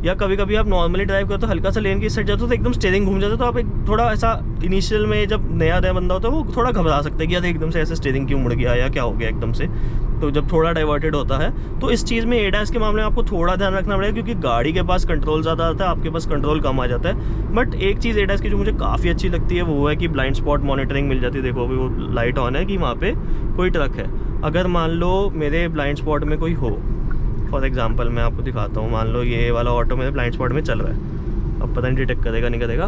या कभी कभी आप नॉर्मली ड्राइव करते हो, हल्का सा लेन की साइड जाते हो तो एकदम स्टीयरिंग घूम जाता है, तो आप एक थोड़ा ऐसा इनिशियल में जब नया बंदा होता है वो थोड़ा घबरा सकता है कि यार एकदम से ऐसे स्टीयरिंग क्यों मुड़ गया या क्या हो गया एकदम से, तो जब थोड़ा डाइवर्टेड होता है। तो इस चीज़ में एडास के मामले में आपको थोड़ा ध्यान रखना पड़ेगा, क्योंकि गाड़ी के पास कंट्रोल ज़्यादा आता है, आपके पास कंट्रोल कम आ जाता है। बट एक चीज़ एडास की जो मुझे काफ़ी अच्छी लगती है वो है कि ब्लाइंड स्पॉट मॉनिटरिंग मिल जाती है। देखो अभी वो लाइट ऑन है कि वहाँ पे कोई ट्रक है, अगर मान लो मेरे ब्लाइंड स्पॉट में कोई हो, फॉर एग्जांपल मैं आपको दिखाता हूँ, मान लो ये वाला ऑटो मेरे ब्लाइंड स्पॉट में चल रहा है, अब पता नहीं डिटेक्ट करेगा नहीं करेगा,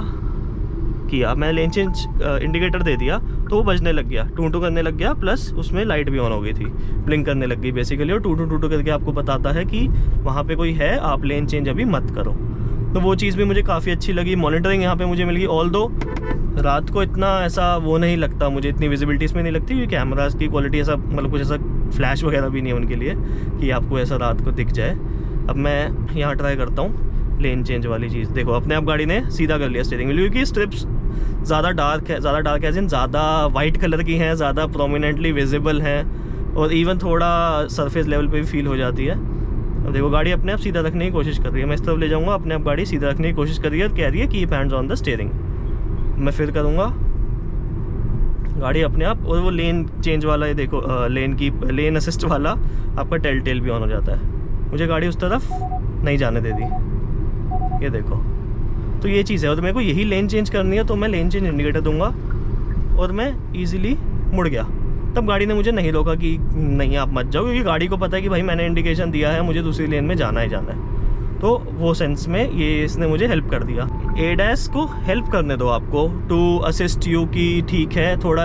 किया, मैं लेन चेंज इंडिकेटर दे दिया तो वो बजने लग गया, टू टू करने लग गया, प्लस उसमें लाइट भी ऑन हो गई थी, ब्लिंक करने लग गई बेसिकली, और टू टू करके आपको बताता है कि वहाँ पे कोई है, आप लेन चेंज अभी मत करो। तो वो चीज़ भी मुझे काफ़ी अच्छी लगी। मॉनिटरिंग यहाँ पे मुझे मिल गई, ऑल्दो रात को इतना ऐसा वो नहीं लगता मुझे, इतनी विजिबिलिटी इसमें नहीं लगती, क्योंकि कैमराज की क्वालिटी ऐसा मतलब कुछ ऐसा फ्लैश वगैरह भी नहीं है उनके लिए कि आपको ऐसा रात को दिख जाए। अब मैं यहाँ ट्राई करता हूँ लेन चेंज वाली चीज़। देखो अपने आप गाड़ी ने सीधा कर लिया स्टीयरिंग व्हील, क्योंकि स्ट्रिप्स ज़्यादा डार्क है, ज़्यादा वाइट कलर की हैं, ज़्यादा प्रोमिनेंटली विजिबल हैं, और इवन थोड़ा सरफेस लेवल पे भी फील हो जाती है। अब देखो गाड़ी अपने आप सीधा रखने की कोशिश कर रही है, मैं इस तरफ ले जाऊँगा, अपने आप गाड़ी सीधा रखने की कोशिश कर रही है और कह रही है keep hands on the steering. मैं फिर करूँगा, गाड़ी अपने आप, और वो लेन चेंज वाला ये देखो लेन असिस्ट वाला आपका टेल भी ऑन हो जाता है। मुझे गाड़ी उस तरफ नहीं जाने दे दी, ये देखो। तो ये चीज़ है, और मेरे को यही लेन चेंज करनी है, तो मैं लेन चेंज इंडिकेटर दूंगा और मैं ईजिली मुड़ गया। तब गाड़ी ने मुझे नहीं रोका कि नहीं आप मत जाओ, क्योंकि गाड़ी को पता है कि भाई मैंने इंडिकेशन दिया है, मुझे दूसरी लेन में जाना है। तो वो सेंस में ये इसने मुझे हेल्प कर दिया। ADAS को हेल्प करने दो आपको टू असिस्ट यू कि ठीक है, थोड़ा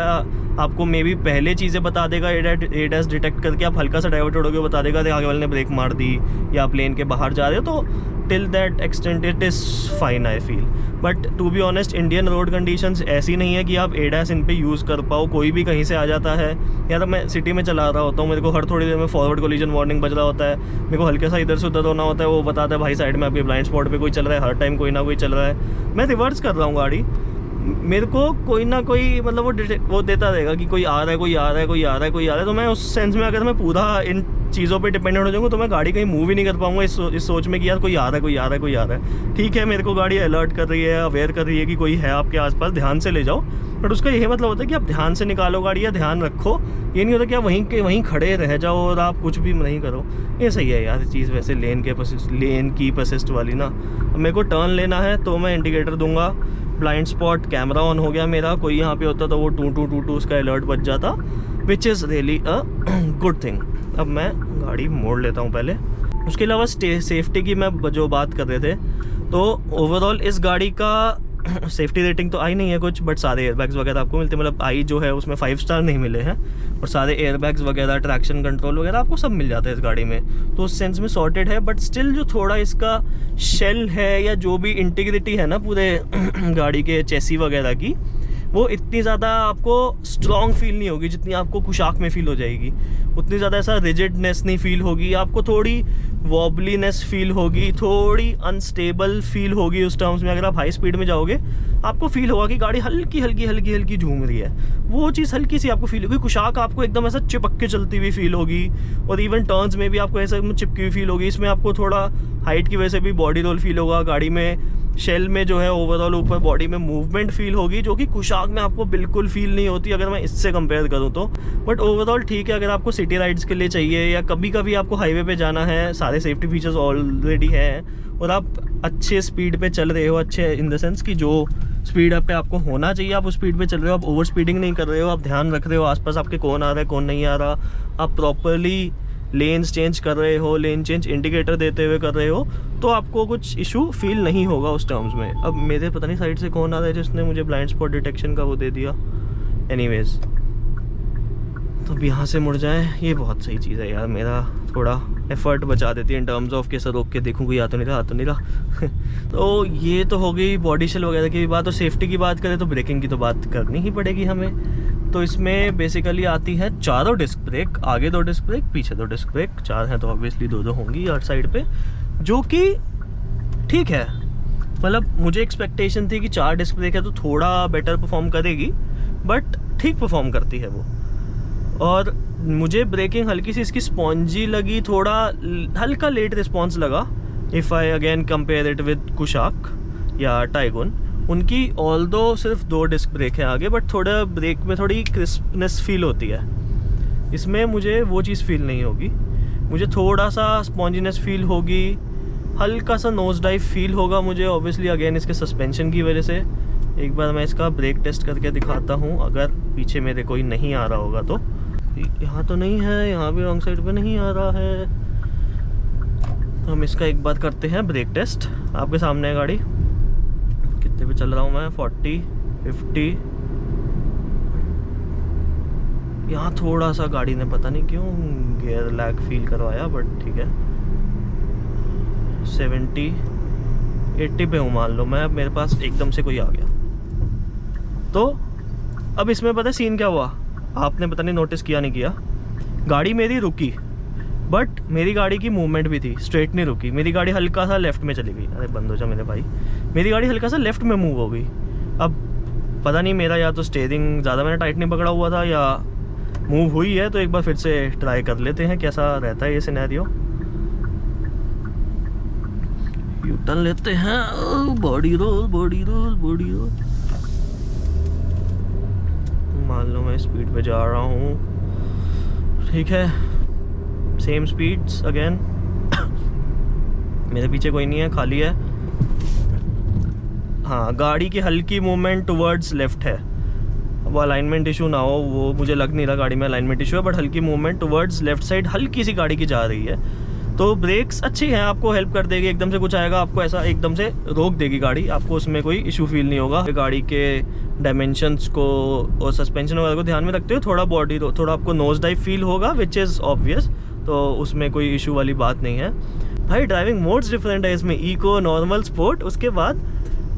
आपको मे बी पहले चीज़ें बता देगा ADAS डिटेक्ट करके, आप हल्का सा डाइवर्ट हो गए बता देगा आगे वाले ने ब्रेक मार दी या आप लेन के बाहर जा रहे हो, तो till that extent it is fine I feel. But to be honest Indian road conditions ऐसी नहीं है कि आप ADAS इन पे यूज़ कर पाओ, कोई भी कहीं से आ जाता है। या तो मैं सिटी में चला रहा होता हूँ, मेरे को हर थोड़ी देर में फॉरवर्ड कोलिजन वार्निंग बज रहा होता है, मेरे को हल्का सा इधर से उधर होना होता है, वो बताता है भाई साइड में आपके ब्लाइंड स्पॉट पे कोई चल रहा है, हर टाइम कोई ना कोई चल रहा है। मैं रिवर्स कर रहा हूँ गाड़ी, मेरे को कोई ना कोई मतलब वो देता रहेगा कि कोई आ रहा है, तो मैं उस सेंस में अगर मैं पूरा इन चीज़ों पे डिपेंडेंट हो जाऊँगा तो मैं गाड़ी कहीं मूव ही नहीं कर पाऊंगा इस सोच में कि यार कोई आ रहा है। ठीक है, मेरे को गाड़ी अलर्ट कर रही है, अवेयर कर रही है कि कोई है आपके आसपास, ध्यान से ले जाओ, बट उसका यही मतलब होता है कि आप ध्यान से निकालो गाड़ी या ध्यान रखो। ये नहीं होता कि आप वहीं खड़े रह जाओ और आप कुछ भी नहीं करो। ये सही है यार चीज़ वैसे लेन की असिस्ट वाली ना। अब मेरे को टर्न लेना है तो मैं इंडिकेटर दूंगा, ब्लाइंड स्पॉट कैमरा ऑन हो गया मेरा, कोई यहाँ पे होता तो वो टू उसका अलर्ट बच जाता, which is really a good thing. अब मैं गाड़ी मोड़ लेता हूँ पहले। उसके अलावा सेफ्टी की मैं जो बात कर रहे थे, तो ओवरऑल इस गाड़ी का सेफ्टी रेटिंग तो आई नहीं है कुछ, बट सारे एयरबैग्स वगैरह आपको मिलते हैं, मतलब आई जो है उसमें 5 स्टार नहीं मिले हैं, और सारे एयरबैग्स वगैरह, ट्रैक्शन कंट्रोल वगैरह आपको सब मिल जाता है इस गाड़ी में, तो उस सेंस में सॉर्टेड है। बट स्टिल जो थोड़ा इसका शेल है या जो भी इंटीग्रिटी है ना पूरे गाड़ी के चेसी वगैरह की, वो इतनी ज़्यादा आपको स्ट्रॉन्ग फील नहीं होगी जितनी आपको कुशाक में फील हो जाएगी। उतनी ज़्यादा ऐसा रिजिडनेस नहीं फील होगी आपको, थोड़ी वॉबलीनेस फील होगी, थोड़ी अनस्टेबल फील होगी उस टर्म्स में। अगर आप हाई स्पीड में जाओगे आपको फील होगा कि गाड़ी हल्की झूम रही है, वो चीज़ हल्की सी आपको फील होगी। कुशाक आपको एकदम ऐसा चिपक के चलती हुई फील होगी, और इवन टर्न्स में भी आपको ऐसा चिपकी हुई फील होगी। इसमें आपको थोड़ा हाइट की वजह से भी बॉडी रोल फील होगा गाड़ी में, शेल में जो है ओवरऑल ऊपर बॉडी में मूवमेंट फील होगी, जो कि कुशाक में आपको बिल्कुल फील नहीं होती अगर मैं इससे कंपेयर करूँ तो। बट ओवरऑल ठीक है, अगर आपको सिटी राइड्स के लिए चाहिए या कभी कभी आपको हाईवे पे जाना है, सारे सेफ्टी फीचर्स ऑलरेडी हैं, और आप अच्छे स्पीड पे चल रहे हो, अच्छे इन द सेंस कि जो स्पीड पे आपको होना चाहिए आप उस स्पीड पे चल रहे हो, आप ओवर स्पीडिंग नहीं कर रहे हो, आप ध्यान रख रहे हो आसपास आपके कौन आ रहा है कौन नहीं आ रहा, आप प्रॉपरली लेन्स चेंज कर रहे हो, लेन चेंज इंडिकेटर देते हुए कर रहे हो, तो आपको कुछ इशू फील नहीं होगा उस टर्म्स में। अब मेरे पता नहीं साइड से कौन आ रहा है जिसने मुझे ब्लाइंड स्पॉट डिटेक्शन का वो दे दिया। एनीवेज, तो अब यहाँ से मुड़ जाए, ये बहुत सही चीज़ है यार, मेरा थोड़ा एफर्ट बचा देती है इन टर्म्स ऑफ के सर रोक के देखूँ कोई आ तो नहीं रहा। तो ये तो हो गई बॉडी शेल वगैरह की बात। और सेफ्टी की बात करें तो ब्रेकिंग की तो बात करनी ही पड़ेगी हमें। तो इसमें बेसिकली आती है चारों डिस्क ब्रेक, आगे 2 डिस्क ब्रेक, पीछे 2 डिस्क ब्रेक, 4 हैं तो ऑब्वियसली 2 होंगी हर साइड पे, जो कि ठीक है। मतलब मुझे एक्सपेक्टेशन थी कि 4 डिस्क ब्रेक है तो थोड़ा बेटर परफॉर्म करेगी, बट ठीक परफॉर्म करती है वो। और मुझे ब्रेकिंग हल्की सी इसकी स्पॉन्जी लगी, थोड़ा हल्का लेट रिस्पॉन्स लगा if I again compare it with Kushaq या टाइगुन। उनकी ऑल्दो सिर्फ 2 डिस्क ब्रेक है आगे, बट थोड़ा ब्रेक में थोड़ी क्रिस्पनेस फील होती है। इसमें मुझे वो चीज़ फील नहीं होगी, मुझे थोड़ा सा स्पॉन्जीनेस फील होगी, हल्का सा नोज डाइव फील होगा मुझे, ऑब्वियसली अगेन इसके सस्पेंशन की वजह से। एक बार मैं इसका ब्रेक टेस्ट करके दिखाता हूँ, अगर पीछे मेरे कोई नहीं आ रहा होगा तो। यहाँ तो नहीं है, यहाँ भी रॉन्ग साइड पे नहीं आ रहा है, तो हम इसका एक बार करते हैं ब्रेक टेस्ट। आपके सामने है गाड़ी, कितने पे चल रहा हूँ मैं, 40 50। यहाँ थोड़ा सा गाड़ी ने पता नहीं क्यों गियर लैग फील करवाया, बट ठीक है। 70, 80 पे हूँ मान लो मैं। अब मेरे पास एकदम से कोई आ गया, तो अब इसमें पता है सीन क्या हुआ, आपने पता नहीं नोटिस किया नहीं किया। गाड़ी मेरी रुकी, बट मेरी गाड़ी की मूवमेंट भी थी, स्ट्रेट नहीं रुकी। मेरी गाड़ी हल्का सा लेफ्ट में चली गई। अरे बंद हो जा मेरे भाई। मेरी गाड़ी हल्का सा लेफ्ट में मूव हो गई। अब पता नहीं मेरा या तो स्टीयरिंग ज़्यादा मैंने टाइट नहीं पकड़ा हुआ था या मूव हुई है, तो एक बार फिर से ट्राई कर लेते हैं कैसा रहता है ये सिनेरियो। यू टर्न लेते हैं, body roll body roll body roll. मान लो मैं स्पीड पे जा रहा हूँ, ठीक है, सेम स्पीड्स अगेन। मेरे पीछे कोई नहीं है, खाली है। हाँ, गाड़ी की हल्की मूवमेंट टुवर्ड्स लेफ्ट है। वो अलाइनमेंट इशू ना हो, वो मुझे लग नहीं रहा गाड़ी में अलाइनमेंट इशू है, बट हल्की मूवमेंट टुवर्ड्स लेफ्ट साइड हल्की सी गाड़ी की जा रही है। तो ब्रेक्स अच्छी हैं, आपको हेल्प कर देगी। एकदम से कुछ आएगा आपको ऐसा एकदम से रोक देगी गाड़ी, आपको उसमें कोई इशू फील नहीं होगा। गाड़ी के डायमेंशंस को और सस्पेंशन वगैरह को ध्यान में रखते हुए थोड़ा आपको नोज डाइव फील होगा, विच इज़ ऑब्वियस, तो उसमें कोई इशू वाली बात नहीं है। भाई ड्राइविंग मोड्स डिफरेंट है इसमें, इको, नॉर्मल, स्पोर्ट। उसके बाद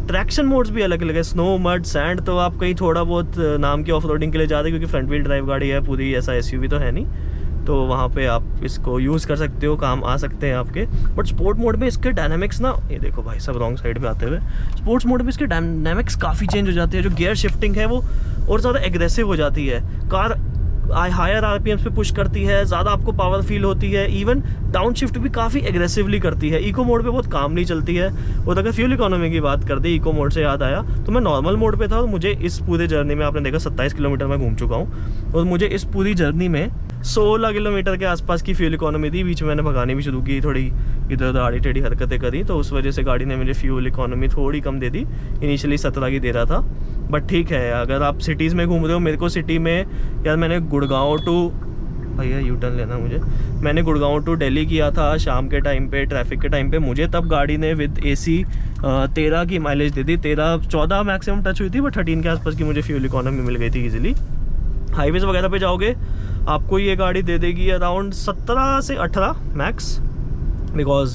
ट्रैक्शन मोड्स भी अलग अलग है, स्नो, मड, सैंड। तो आप कहीं थोड़ा बहुत नाम की ऑफ रोडिंग के लिए जा रहे हैं, क्योंकि फ्रंट व्हील ड्राइव गाड़ी है पूरी, ऐसा एसयूवी तो है नहीं, तो वहाँ पे आप इसको यूज़ कर सकते हो, काम आ सकते हैं आपके। बट स्पोर्ट मोड में इसके डायनामिक्स ना, ये देखो भाई सब रॉन्ग साइड पे आते हुए, स्पोर्ट्स मोड में इसके डायनामिक्स काफ़ी चेंज हो जाते हैं। जो गियर शिफ्टिंग है वो और ज़्यादा एग्रेसिव हो जाती है। कार हायर आरपीएम्स पे पुश करती है, ज़्यादा आपको पावर फील होती है, इवन डाउन शिफ्ट भी काफ़ी एग्रेसिवली करती है। इको मोड पे बहुत कामली चलती है। और अगर फ्यूल इकोनॉमी की बात कर दी, इको मोड से याद आया, तो मैं नॉर्मल मोड पे था और मुझे इस पूरे जर्नी में, आपने देखा 27 किलोमीटर मैं घूम चुका हूँ, और मुझे इस पूरी जर्नी में 16 किलोमीटर के आसपास की फ्यूल इकोनॉमी थी। बीच में मैंने भगानी भी शुरू की, थोड़ी इधर उधर आड़ी टेढ़ी हरकतें करी, तो उस वजह से गाड़ी ने मुझे फ्यूल इकोनॉमी थोड़ी कम दे दी। इनिशियली 17 की दे रहा था, बट ठीक है। अगर आप सिटीज़ में घूम रहे हो, मेरे को सिटी में, यार मैंने गुड़गांव टू, भैया यू टर्न लेना मुझे, मैंने गुड़गांव टू दिल्ली किया था शाम के टाइम पे, ट्रैफिक के टाइम पे। मुझे तब गाड़ी ने विद एसी 13 की माइलेज दे दी, 13-14 मैक्सिमम टच हुई थी, बट 13 के आसपास की मुझे फ्यूल इकोनॉमी मिल गई थी ईजिली। हाईवेज वगैरह पे जाओगे आपको ये गाड़ी दे देगी अराउंड 17 से 18 मैक्स, बिकॉज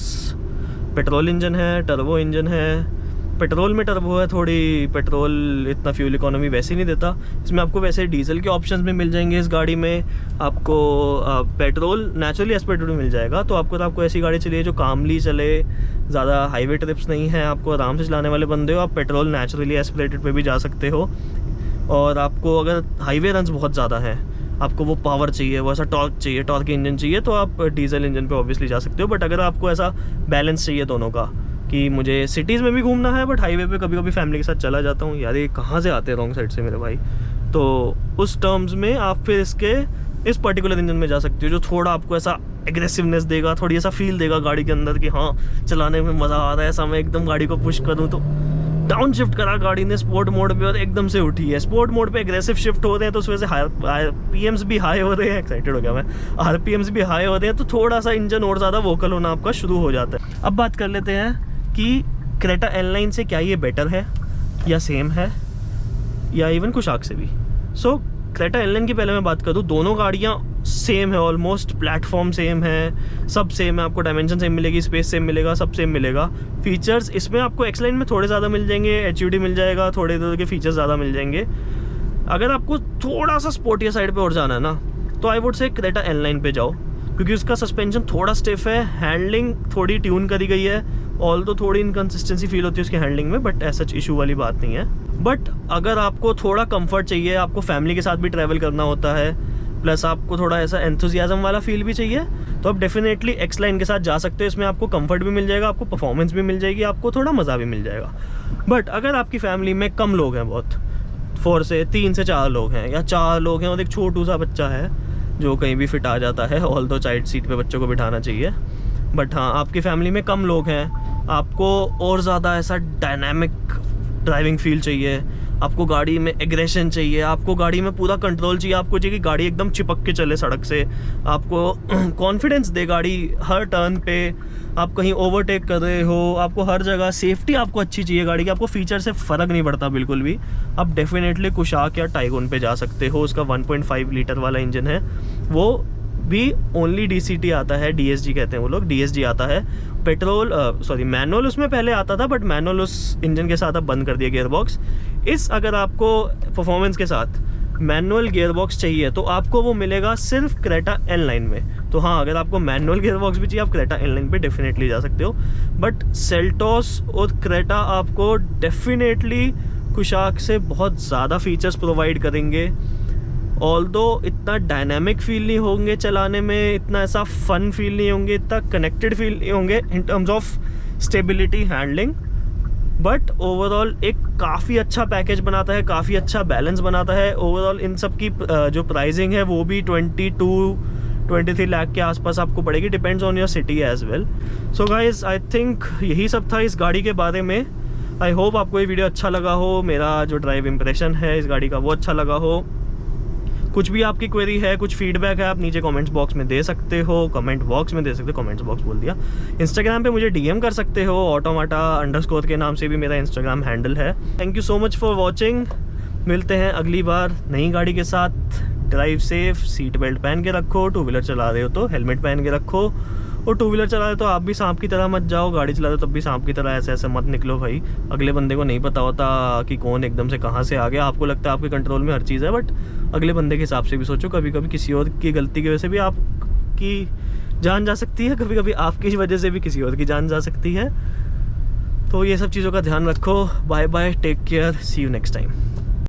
पेट्रोल इंजन है, टर्बो इंजन है। पेट्रोल में टर्बो है थोड़ी, पेट्रोल इतना फ्यूल इकोनॉमी वैसे नहीं देता। इसमें आपको वैसे डीजल के ऑप्शंस भी मिल जाएंगे। इस गाड़ी में आपको पेट्रोल नेचुरली एस्पिरेटेड मिल जाएगा। तो आपको ऐसी गाड़ी चाहिए जो कामली चले, ज़्यादा हाईवे ट्रिप्स नहीं है, आपको आराम से चलाने वाले बंदे हो, आप पेट्रोल नेचुरली एस्पिरेटेड पे भी जा सकते हो। और आपको अगर हाईवे रन्स बहुत ज़्यादा हैं, आपको वो पावर चाहिए, वो ऐसा टॉर्क चाहिए, टॉर्क इंजन चाहिए, तो आप डीजल इंजन पे ऑब्वियसली जा सकते हो। बट अगर आपको ऐसा बैलेंस चाहिए दोनों का, कि मुझे सिटीज़ में भी घूमना है बट हाईवे पे कभी कभी फैमिली के साथ चला जाता हूँ, यार ये कहाँ से आते हैं रॉन्ग साइड से मेरे भाई, तो उस टर्म्स में आप फिर इस पर्टिकुलर इंजन में जा सकते हो, जो थोड़ा आपको ऐसा एग्रेसिवनेस देगा, थोड़ी ऐसा फील देगा गाड़ी के अंदर कि हाँ चलाने में मज़ा आ रहा है। ऐसा मैं एकदम गाड़ी को पुश करूँ तो डाउन शिफ्ट करा गाड़ी ने स्पोर्ट मोड पे और एकदम से उठी है। स्पोर्ट मोड पे एग्रेसिव शिफ्ट हो रहे हैं, तो उस वजह से आरपीएम्स भी हाई हो रहे हैं। एक्साइटेड हो गया मैं, आरपीएम्स भी हाई हो रहे हैं, तो थोड़ा सा इंजन और ज़्यादा वोकल होना आपका शुरू हो जाता है। अब बात कर लेते हैं कि क्रेटा एल9 से क्या ये बेटर है या सेम है या इवन कुशाक से भी। सो क्रेटा एल9 की पहले मैं बात करूँ, दोनों गाड़ियाँ सेम है ऑलमोस्ट, प्लेटफॉर्म सेम है, सब सेम है, आपको डायमेंशन सेम मिलेगी, स्पेस सेम मिलेगा, सब सेम मिलेगा। फीचर्स इसमें आपको एक्स-लाइन में थोड़े ज़्यादा मिल जाएंगे, एचयूडी मिल जाएगा, थोड़े इधर के फीचर्स ज़्यादा मिल जाएंगे। अगर आपको थोड़ा सा स्पोर्टियर साइड पे और जाना है ना, तो आई वुड से क्रेटा एल9 पे जाओ, क्योंकि उसका सस्पेंशन थोड़ा स्टिफ है, हैंडलिंग थोड़ी ट्यून करी गई है, ऑल तो थोड़ी इनकन्सिस्टेंसी फील होती है उसकी हैंडलिंग में, बट ऐसा इशू वाली बात नहीं है। बट अगर आपको थोड़ा कंफर्ट चाहिए, आपको फैमिली के साथ भी ट्रैवल करना होता है, प्लस आपको थोड़ा ऐसा एंथुजियाज्म वाला फील भी चाहिए, तो आप डेफिनेटली एक्स-लाइन के साथ जा सकते हो। इसमें आपको कंफर्ट भी मिल जाएगा, आपको परफॉर्मेंस भी मिल जाएगी, आपको थोड़ा मज़ा भी मिल जाएगा। बट अगर आपकी फैमिली में कम लोग हैं, बहुत 3 से 4 लोग हैं, या 4 लोग हैं और एक छोटू सा बच्चा है जो कहीं भी फिट आ जाता है, ऑल तो चाइल्ड सीट पे बच्चों को बिठाना चाहिए, बट हाँ आपकी फैमिली में कम लोग हैं, आपको और ज़्यादा ऐसा डायनामिक ड्राइविंग फील चाहिए, आपको गाड़ी में एग्रेशन चाहिए, आपको गाड़ी में पूरा कंट्रोल चाहिए, आपको चाहिए कि गाड़ी एकदम चिपक के चले सड़क से, आपको कॉन्फिडेंस दे गाड़ी हर टर्न पे, आप कहीं ओवरटेक कर रहे हो, आपको हर जगह सेफ्टी आपको अच्छी चाहिए गाड़ी की, आपको फीचर से फ़र्क नहीं पड़ता बिल्कुल भी, आप डेफिनेटली कुशाक या टाइगोन पे जा सकते हो। उसका 1.5 लीटर वाला इंजन है, वो भी ओनली DCT आता है, DSG कहते हैं वो लोग, DSG आता है। पेट्रोल मैनुअल उसमें पहले आता था, बट मैनुअल उस इंजन के साथ अब बंद कर दिया गियरबॉक्स। अगर आपको परफॉर्मेंस के साथ मैनुअल गियरबॉक्स चाहिए तो आपको वो मिलेगा सिर्फ क्रेटा N-Line में। तो हाँ, अगर आपको मैनुअल गियरबॉक्स भी चाहिए आप क्रेटा N-Line पे डेफिनेटली जा सकते हो, बट सेल्टोस और क्रेटा आपको डेफिनेटली कुशाक से बहुत ज़्यादा फीचर्स प्रोवाइड करेंगे। ऑल्दो इतना डायनामिक फील नहीं होंगे चलाने में, इतना ऐसा फन फील नहीं होंगे, इतना कनेक्टेड फील नहीं होंगे in terms of stability handling, but overall एक काफ़ी अच्छा पैकेज बनाता है, काफ़ी अच्छा बैलेंस बनाता है। ओवरऑल इन सब की जो प्राइसिंग है वो भी 22-23 लाख के आसपास आपको पड़ेगी, depends on your city as well. So guys, I think यही सब था इस गाड़ी के बारे में। आई होप आपको ये वीडियो अच्छा लगा हो, मेरा जो ड्राइव इम्प्रेशन है इस गाड़ी का वो अच्छा लगा हो। कुछ भी आपकी क्वेरी है, कुछ फीडबैक है, आप नीचे कमेंट्स बॉक्स में दे सकते हो, कमेंट बॉक्स में दे सकते हो, कमेंट्स बॉक्स बोल दिया। इंस्टाग्राम पे मुझे DM कर सकते हो, automata_ के नाम से भी मेरा इंस्टाग्राम हैंडल है। Thank you so much for watching. मिलते हैं अगली बार नई गाड़ी के साथ। ड्राइव सेफ, सीट बेल्ट पहन के रखो, 2 व्हीलर चला रहे हो तो हेलमेट पहन के रखो, और 2 व्हीलर चला रहे हो तो आप भी सांप की तरह मत जाओ, गाड़ी चला रहे हो तब भी सांप की तरह ऐसे ऐसे मत निकलो भाई। अगले बंदे को नहीं पता होता कि कौन एकदम से कहाँ से आ गया, आपको लगता है आपके कंट्रोल में हर चीज़ है, बट अगले बंदे के हिसाब से भी सोचो। कभी कभी किसी और की गलती की वजह से भी आपकी जान जा सकती है, कभी कभी आपकी वजह से भी किसी और की जान जा सकती है। तो ये सब चीज़ों का ध्यान रखो। Bye bye, take care, see you next time.